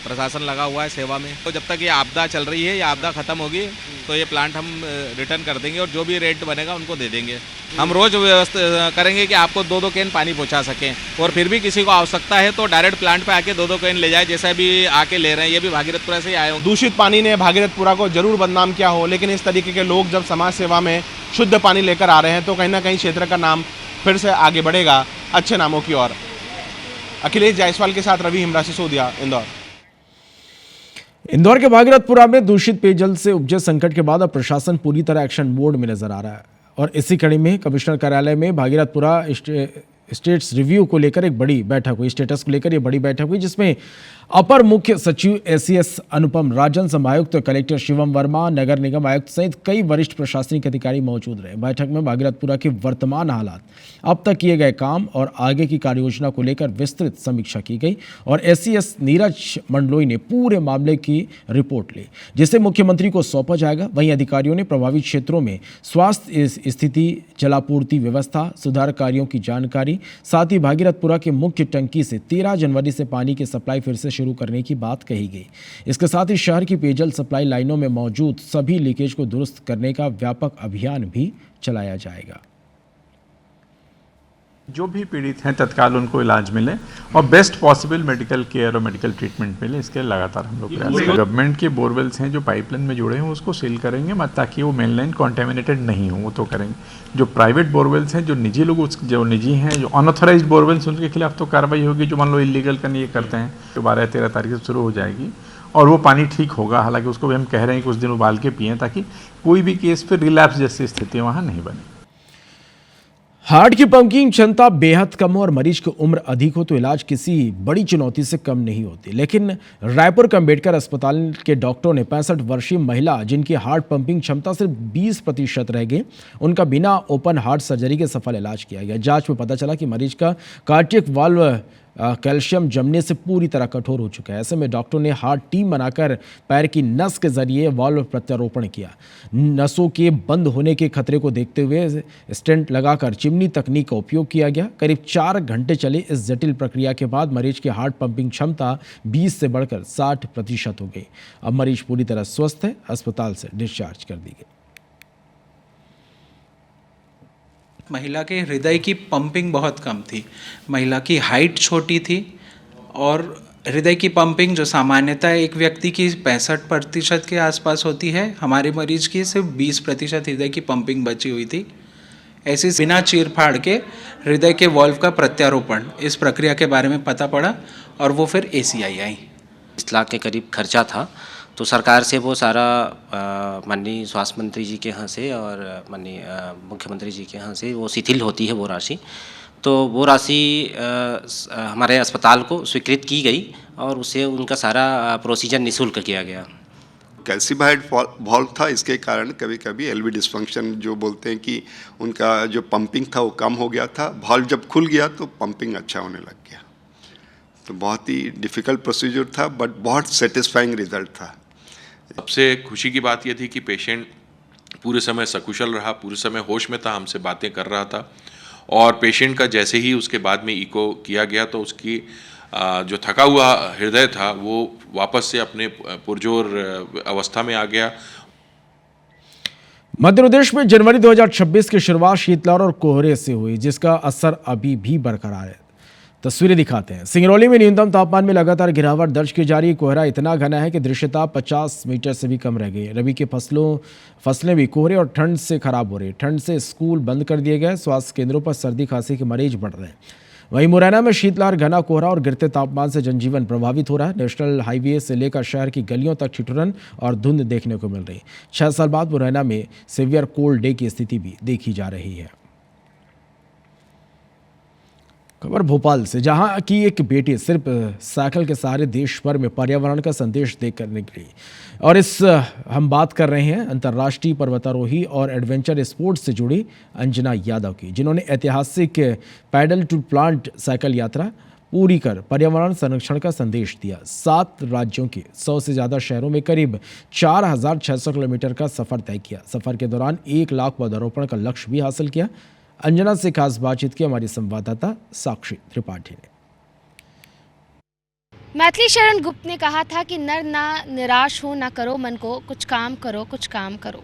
प्रशासन लगा हुआ है सेवा में। तो जब तक ये आपदा चल रही है, ये आपदा ख़त्म होगी तो ये प्लांट हम रिटर्न कर देंगे और जो भी रेट बनेगा उनको दे देंगे। हम रोज़ व्यवस्था करेंगे कि आपको 2-2 कैन पानी पहुंचा सकें, और फिर भी किसी को आवश्यकता है तो डायरेक्ट प्लांट पे आके 2-2 कैन ले जाए, जैसा भी आके ले रहे हैं। ये भी भागीरथपुरा से ही आए हों। दूषित पानी ने भागीरथपुरा को जरूर बदनाम किया हो, लेकिन इस तरीके के लोग जब समाज सेवा में शुद्ध पानी लेकर आ रहे हैं तो कहीं ना कहीं क्षेत्र का नाम फिर से आगे बढ़ेगा अच्छे नामों की ओर। अखिलेश जायसवाल के साथ रवि हिमरा, सिसोदिया, इंदौर। इंदौर के भागीरथपुरा में दूषित पेयजल से उपजे संकट के बाद अब प्रशासन पूरी तरह एक्शन मोड में नजर आ रहा है और इसी कड़ी में कमिश्नर कार्यालय में भागीरथपुरा स्टेट्स रिव्यू को लेकर एक बड़ी बैठक हुई। स्टेटस को लेकर ये बड़ी बैठक हुई जिसमें अपर मुख्य सचिव एसीएस अनुपम राजन, संभायुक्त कलेक्टर शिवम वर्मा, नगर निगम आयुक्त सहित कई वरिष्ठ प्रशासनिक अधिकारी मौजूद रहे। बैठक में भागीरथपुरा के वर्तमान हालात, अब तक किए गए काम और आगे की कार्ययोजना को लेकर विस्तृत समीक्षा की गई और एसीएस नीरज मंडलोई ने पूरे मामले की रिपोर्ट ली जिसे मुख्यमंत्री को सौंपा जाएगा। वहीं अधिकारियों ने प्रभावित क्षेत्रों में स्वास्थ्य स्थिति, जलापूर्ति व्यवस्था, सुधार कार्यों की जानकारी, साथ ही भागीरथपुरा के मुख्य टंकी से 13 जनवरी से पानी की सप्लाई फिर से शुरू करने की बात कही गई। इसके साथ ही शहर की पेयजल सप्लाई लाइनों में मौजूद सभी लीकेज को दुरुस्त करने का व्यापक अभियान भी चलाया जाएगा। जो भी पीड़ित हैं तत्काल उनको इलाज मिले और बेस्ट पॉसिबल मेडिकल केयर और मेडिकल ट्रीटमेंट मिले, इसके लगातार हम लोग प्रयास करें। गवर्नमेंट के बोरवेल्स हैं जो पाइपलाइन में जुड़े हैं उसको सील करेंगे ताकि वो मेन लाइन कॉन्टेमिनेटेड नहीं हो, वो तो करेंगे। जो प्राइवेट बोरवेल्स हैं, जो निजी लोग जो निजी हैं, जो अनऑथराइज्ड बोरवेल्स, उनके खिलाफ तो कार्रवाई होगी। जो मान लो इलीगल का ये करते हैं, तो 12-13 तारीख से शुरू हो जाएगी और वो पानी ठीक होगा। हालांकि उसको भी हम कह रहे हैं कि कुछ दिन उबाल के पिएं ताकि कोई भी केस फिर रिलैप्स जैसी स्थिति वहाँ नहीं बने। हार्ट की पंपिंग क्षमता बेहद कम हो और मरीज की उम्र अधिक हो तो इलाज किसी बड़ी चुनौती से कम नहीं होती। लेकिन रायपुर के अम्बेडकर अस्पताल के डॉक्टरों ने 65 वर्षीय महिला जिनकी हार्ट पंपिंग क्षमता सिर्फ 20% रह गई, उनका बिना ओपन हार्ट सर्जरी के सफल इलाज किया गया। जांच में पता चला कि मरीज का कार्डियक वाल्व कैल्शियम जमने से पूरी तरह कठोर हो चुका है। ऐसे में डॉक्टर ने हार्ट टीम बनाकर पैर की नस के जरिए वाल्व प्रत्यारोपण किया। नसों के बंद होने के खतरे को देखते हुए स्टेंट लगाकर चिमनी तकनीक का उपयोग किया गया। करीब 4 घंटे चले इस जटिल प्रक्रिया के बाद मरीज की हार्ट पंपिंग क्षमता 20 से बढ़कर 60% हो गई। अब मरीज पूरी तरह स्वस्थ है, अस्पताल से डिस्चार्ज कर दी गई। महिला के हृदय की पंपिंग बहुत कम थी, महिला की हाइट छोटी थी और हृदय की पंपिंग जो सामान्यतः एक व्यक्ति की 65% के आसपास होती है, हमारे मरीज की सिर्फ 20% हृदय की पंपिंग बची हुई थी। ऐसे बिना चीरफाड़ के हृदय के वॉल्व का प्रत्यारोपण, इस प्रक्रिया के बारे में पता पड़ा और वो फिर ACI आई। 20 लाख के करीब खर्चा था, तो सरकार से वो सारा माननीय स्वास्थ्य मंत्री जी के यहाँ से और माननीय मुख्यमंत्री जी के यहाँ से वो शिथिल होती है वो राशि, तो वो राशि हमारे अस्पताल को स्वीकृत की गई और उससे उनका सारा प्रोसीजर निःशुल्क किया गया। कैल्सिफाइड वॉल्व था, इसके कारण कभी कभी LV डिस्फंक्शन जो बोलते हैं कि उनका जो पंपिंग था वो कम हो गया था। वॉल्व जब खुल गया तो पंपिंग अच्छा होने लग गया। तो बहुत ही डिफ़िकल्ट प्रोसीजर था बट बहुत सेटिस्फाइंग रिजल्ट था। सबसे खुशी की बात यह थी कि पेशेंट पूरे समय सकुशल रहा, पूरे समय होश में था, हमसे बातें कर रहा था और पेशेंट का जैसे ही उसके बाद में इको किया गया तो उसकी जो थका हुआ हृदय था वो वापस से अपने पुरजोर अवस्था में आ गया। मध्य प्रदेश में जनवरी 2026 की शुरुआत शीतलहर और कोहरे से हुई जिसका असर अभी भी बरकरार है। तस्वीरें दिखाते हैं। सिंगरौली में न्यूनतम तापमान में लगातार गिरावट दर्ज की जा रही है। कोहरा इतना घना है कि दृश्यता 50 मीटर से भी कम रह गई है। रबी की फसलें भी कोहरे और ठंड से खराब हो रही है। ठंड से स्कूल बंद कर दिए गए। स्वास्थ्य केंद्रों पर सर्दी खांसी के मरीज बढ़ रहे हैं। वहीं मुरैना में शीतलहर, घना कोहरा और गिरते तापमान से जनजीवन प्रभावित हो रहा है। नेशनल हाईवे से लेकर शहर की गलियों तक ठिठुरन और धुंध देखने को मिल रही। 6 साल बाद मुरैना में सीवियर कोल्ड डे की स्थिति भी देखी जा रही है। खबर भोपाल से, जहां की एक बेटी सिर्फ साइकिल के सहारे देश भर में पर्यावरण का संदेश देकर निकली। और हम बात कर रहे हैं अंतर्राष्ट्रीय पर्वतारोही और एडवेंचर स्पोर्ट्स से जुड़ी अंजना यादव की, जिन्होंने ऐतिहासिक पैडल टू प्लांट साइकिल यात्रा पूरी कर पर्यावरण संरक्षण का संदेश दिया। 7 राज्यों के 100 से ज़्यादा शहरों में करीब 4600 किलोमीटर का सफ़र तय किया। सफ़र के दौरान 1 लाख पौधारोपण का लक्ष्य भी हासिल किया। अंजना से खास बातचीत की हमारी संवाददाता साक्षी त्रिपाठी ने। मैथिली शरण गुप्त ने कहा था कि नर ना निराश हो, ना करो मन को, कुछ काम करो, कुछ काम करो।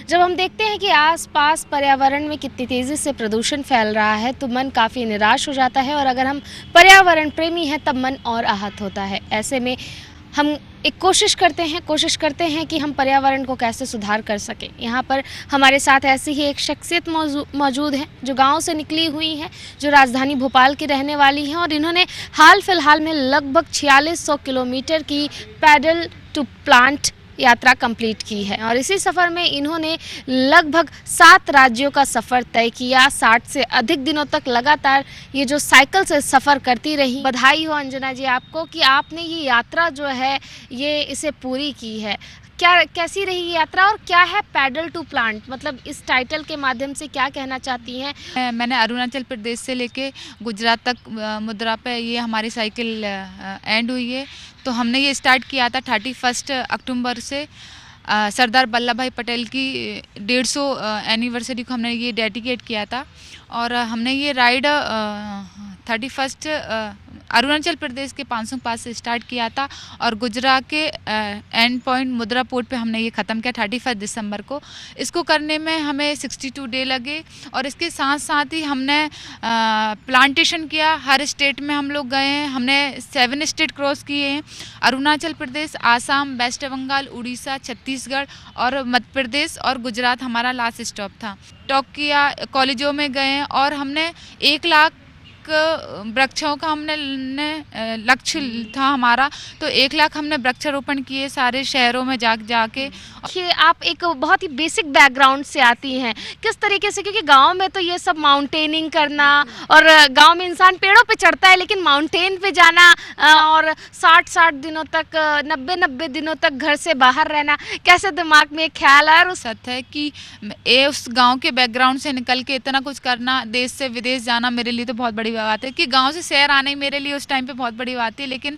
जब हम देखते हैं कि आसपास पर्यावरण में कितनी तेज़ी से प्रदूषण फैल रहा है तो मन काफ़ी निराश हो जाता है, और अगर हम पर्यावरण प्रेमी हैं तब मन और आहत होता है। ऐसे में हम एक कोशिश करते हैं कि हम पर्यावरण को कैसे सुधार कर सकें। यहाँ पर हमारे साथ ऐसी ही एक शख्सियत मौजूद है जो गांव से निकली हुई हैं, जो राजधानी भोपाल की रहने वाली हैं, और इन्होंने हाल फिलहाल में लगभग 4600 किलोमीटर की पैडल टू प्लांट यात्रा कंप्लीट की है। और इसी सफ़र में इन्होंने लगभग 7 राज्यों का सफ़र तय किया। 60 से अधिक दिनों तक लगातार ये जो साइकिल से सफ़र करती रही। बधाई हो अंजना जी आपको कि आपने ये यात्रा जो है ये इसे पूरी की है। कैसी रही ये यात्रा और क्या है पैडल टू प्लांट, मतलब इस टाइटल के माध्यम से क्या कहना चाहती हैं? मैंने अरुणाचल प्रदेश से लेके गुजरात तक मुद्रा पे ये हमारी साइकिल एंड हुई है। तो हमने ये स्टार्ट किया था 31 अक्टूबर से। सरदार वल्लभ भाई पटेल की 150 एनिवर्सरी को हमने ये डेडिकेट किया था। और हमने ये राइड 31 अरुणाचल प्रदेश के पांसोंग पास से स्टार्ट किया था और गुजरात के एंड पॉइंट मुद्रा पोर्ट पे हमने ये ख़त्म किया 31 दिसंबर को। इसको करने में हमें 62 डे लगे और इसके साथ साथ ही हमने प्लांटेशन किया। हर स्टेट में हम लोग गए हैं। हमने 7 स्टेट क्रॉस किए हैं, अरुणाचल प्रदेश, आसाम, वेस्ट बंगाल, उड़ीसा, छत्तीसगढ़ और मध्य प्रदेश, और गुजरात हमारा लास्ट स्टॉप था। टॉक किया, कॉलेजों में गए और हमने 1 लाख वृक्षों का हमने लक्ष्य था हमारा, तो 1 लाख हमने वृक्षारोपण किए सारे शहरों में जाके। आप एक बहुत ही बेसिक बैकग्राउंड से आती हैं, किस तरीके से, क्योंकि गांव में तो ये सब माउंटेनिंग करना और गांव में इंसान पेड़ों पे चढ़ता है, लेकिन माउंटेन पे जाना और 60 दिनों तक 90 दिनों तक घर से बाहर रहना, कैसे दिमाग में ख्याल आया? और सत्य है कि ये उस गांव के बैकग्राउंड से निकल के इतना कुछ करना, देश से विदेश जाना मेरे लिए तो बहुत बड़ी बात है कि गांव से शहर आना ही मेरे लिए उस टाइम पे बहुत बड़ी बात थी। लेकिन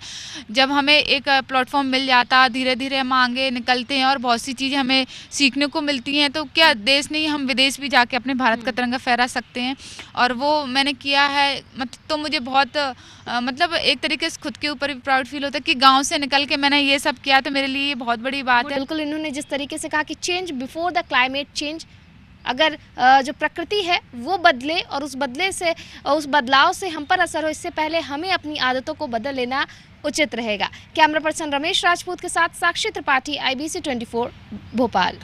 जब हमें एक प्लेटफॉर्म मिल जाता, धीरे धीरे हम आगे निकलते हैं और बहुत सी चीज़ें हमें सीखने को मिलती हैं, तो क्या देश नहीं, हम विदेश भी जाके अपने भारत का तिरंगा फहरा सकते हैं। और वो मैंने किया है। तो मुझे बहुत मतलब एक तरीके से खुद के ऊपर भी प्राउड फील होता है कि गाँव से निकल के मैंने ये सब किया, तो मेरे लिए ये बहुत बड़ी बात है। बिल्कुल, इन्होंने जिस तरीके से कहा कि change before the climate change, अगर जो प्रकृति है वो बदले और उस बदलाव से हम पर असर हो, इससे पहले हमें अपनी आदतों को बदल लेना उचित रहेगा। कैमरा पर्सन रमेश राजपूत के साथ साक्षी त्रिपाठी, IBC 24 भोपाल।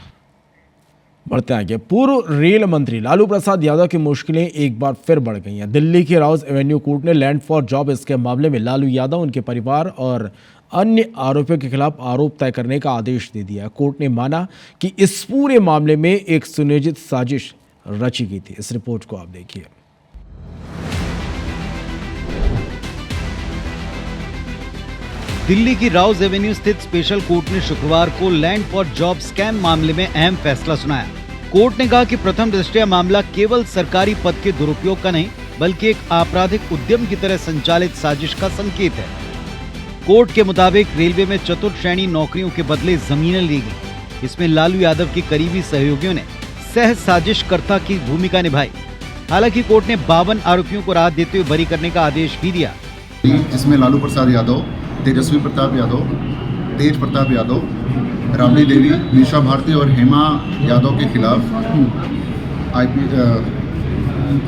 बढ़ते आगे। पूर्व रेल मंत्री लालू प्रसाद यादव की मुश्किलें एक बार फिर बढ़ गई हैं। दिल्ली के राउज एवेन्यू कोर्ट ने लैंड फॉर जॉब स्कैम मामले में लालू यादव, उनके परिवार और अन्य आरोपियों के खिलाफ आरोप तय करने का आदेश दे दिया। कोर्ट ने माना कि इस पूरे मामले में एक सुनियोजित साजिश रची गई थी। इस रिपोर्ट को आप देखिए। दिल्ली की राउज एवेन्यू स्थित स्पेशल कोर्ट ने शुक्रवार को लैंड फॉर जॉब स्कैम मामले में अहम फैसला सुनाया। कोर्ट ने कहा कि प्रथम दृष्टया मामला केवल सरकारी पद के दुरुपयोग का नहीं, बल्कि एक आपराधिक उद्यम की तरह संचालित साजिश का संकेत है। कोर्ट के मुताबिक रेलवे में चतुर्थ श्रेणी नौकरियों के बदले जमीनें ली गई। इसमें लालू यादव के करीबी सहयोगियों ने सह साजिशकर्ता की भूमिका निभाई। हालांकि कोर्ट ने 52 आरोपियों को राहत देते हुए बरी करने का आदेश भी दिया, जिसमें लालू प्रसाद यादव, तेजस्वी प्रताप यादव, तेज प्रताप यादव, राबड़ी देवी, निशा भारती और हेमा यादव के खिलाफ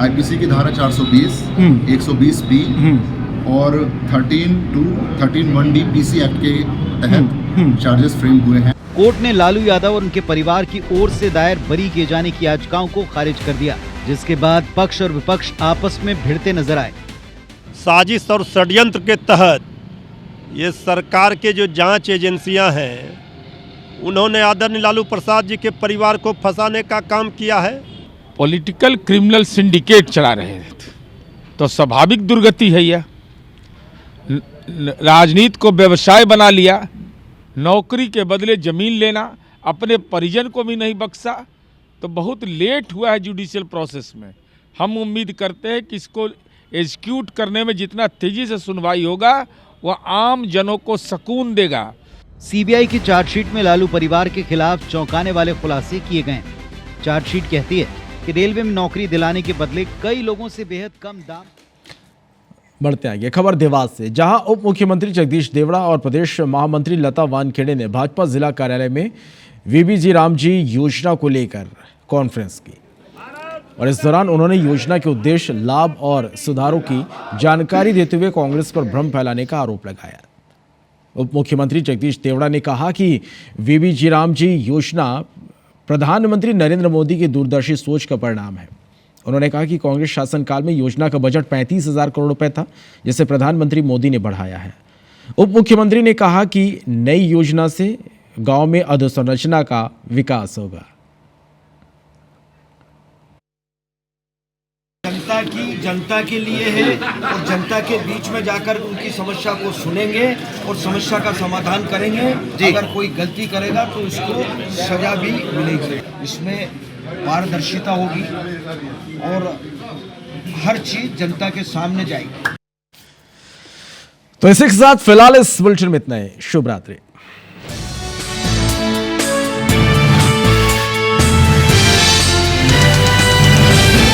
IPC की धारा 420, 120B और 13(1)(d) PC एक्ट के तहत चार्जेस फ्रेम हुए हैं। कोर्ट ने लालू यादव और उनके परिवार की ओर से दायर बरी किए जाने की याचिकाओं को खारिज कर दिया, जिसके बाद पक्ष और विपक्ष आपस में भिड़ते नजर आए। साजिश और षड्यंत्र के तहत ये सरकार के जो जांच एजेंसियां हैं, उन्होंने आदरणीय लालू प्रसाद जी के परिवार को फंसाने का काम किया है। पॉलिटिकल क्रिमिनल सिंडिकेट चला रहे थे, तो स्वाभाविक दुर्गति है यह। राजनीति को व्यवसाय बना लिया, नौकरी के बदले जमीन लेना, अपने परिजन को भी नहीं बख्शा, तो बहुत लेट हुआ है जुडिशियल प्रोसेस में। हम उम्मीद करते हैं कि इसको एग्जीक्यूट करने में जितना तेजी से सुनवाई होगा वह आम जनों को सुकून देगा। सीबीआई की चार्जशीट में लालू परिवार के खिलाफ चौंकाने वाले खुलासे किए गए। चार्जशीट कहती है कि रेलवे में नौकरी दिलाने के बदले कई लोगों से बेहद कम दाम। बढ़ते आगे खबर देवास से, जहां उप मुख्यमंत्री जगदीश देवड़ा और प्रदेश महामंत्री लता वानखेड़े ने भाजपा जिला कार्यालय में वीबीजी रामजी योजना को लेकर कॉन्फ्रेंस की और इस दौरान उन्होंने योजना के उद्देश्य, लाभ और सुधारों की जानकारी देते हुए कांग्रेस पर भ्रम फैलाने का आरोप लगाया। उप मुख्यमंत्री जगदीश देवड़ा ने कहा कि वीबीजी रामजी योजना प्रधानमंत्री नरेंद्र मोदी की दूरदर्शी सोच का परिणाम है। उन्होंने कहा कि कांग्रेस शासनकाल में योजना का बजट 35,000 करोड़ रुपए था, जिसे प्रधानमंत्री मोदी ने बढ़ाया है। उप मुख्यमंत्री ने कहा कि नई योजना से गांव में अधोसंरचना का विकास होगा। जनता के लिए है और जनता के बीच में जाकर उनकी समस्या को सुनेंगे और समस्या का समाधान करेंगे। अगर कोई गलती करेगा तो उसको सजा भी मिलेगी। इसमें पारदर्शिता होगी और हर चीज जनता के सामने जाएगी। तो इसी के साथ फिलहाल इस बुलेटिन में इतना ही। शुभ रात्रि।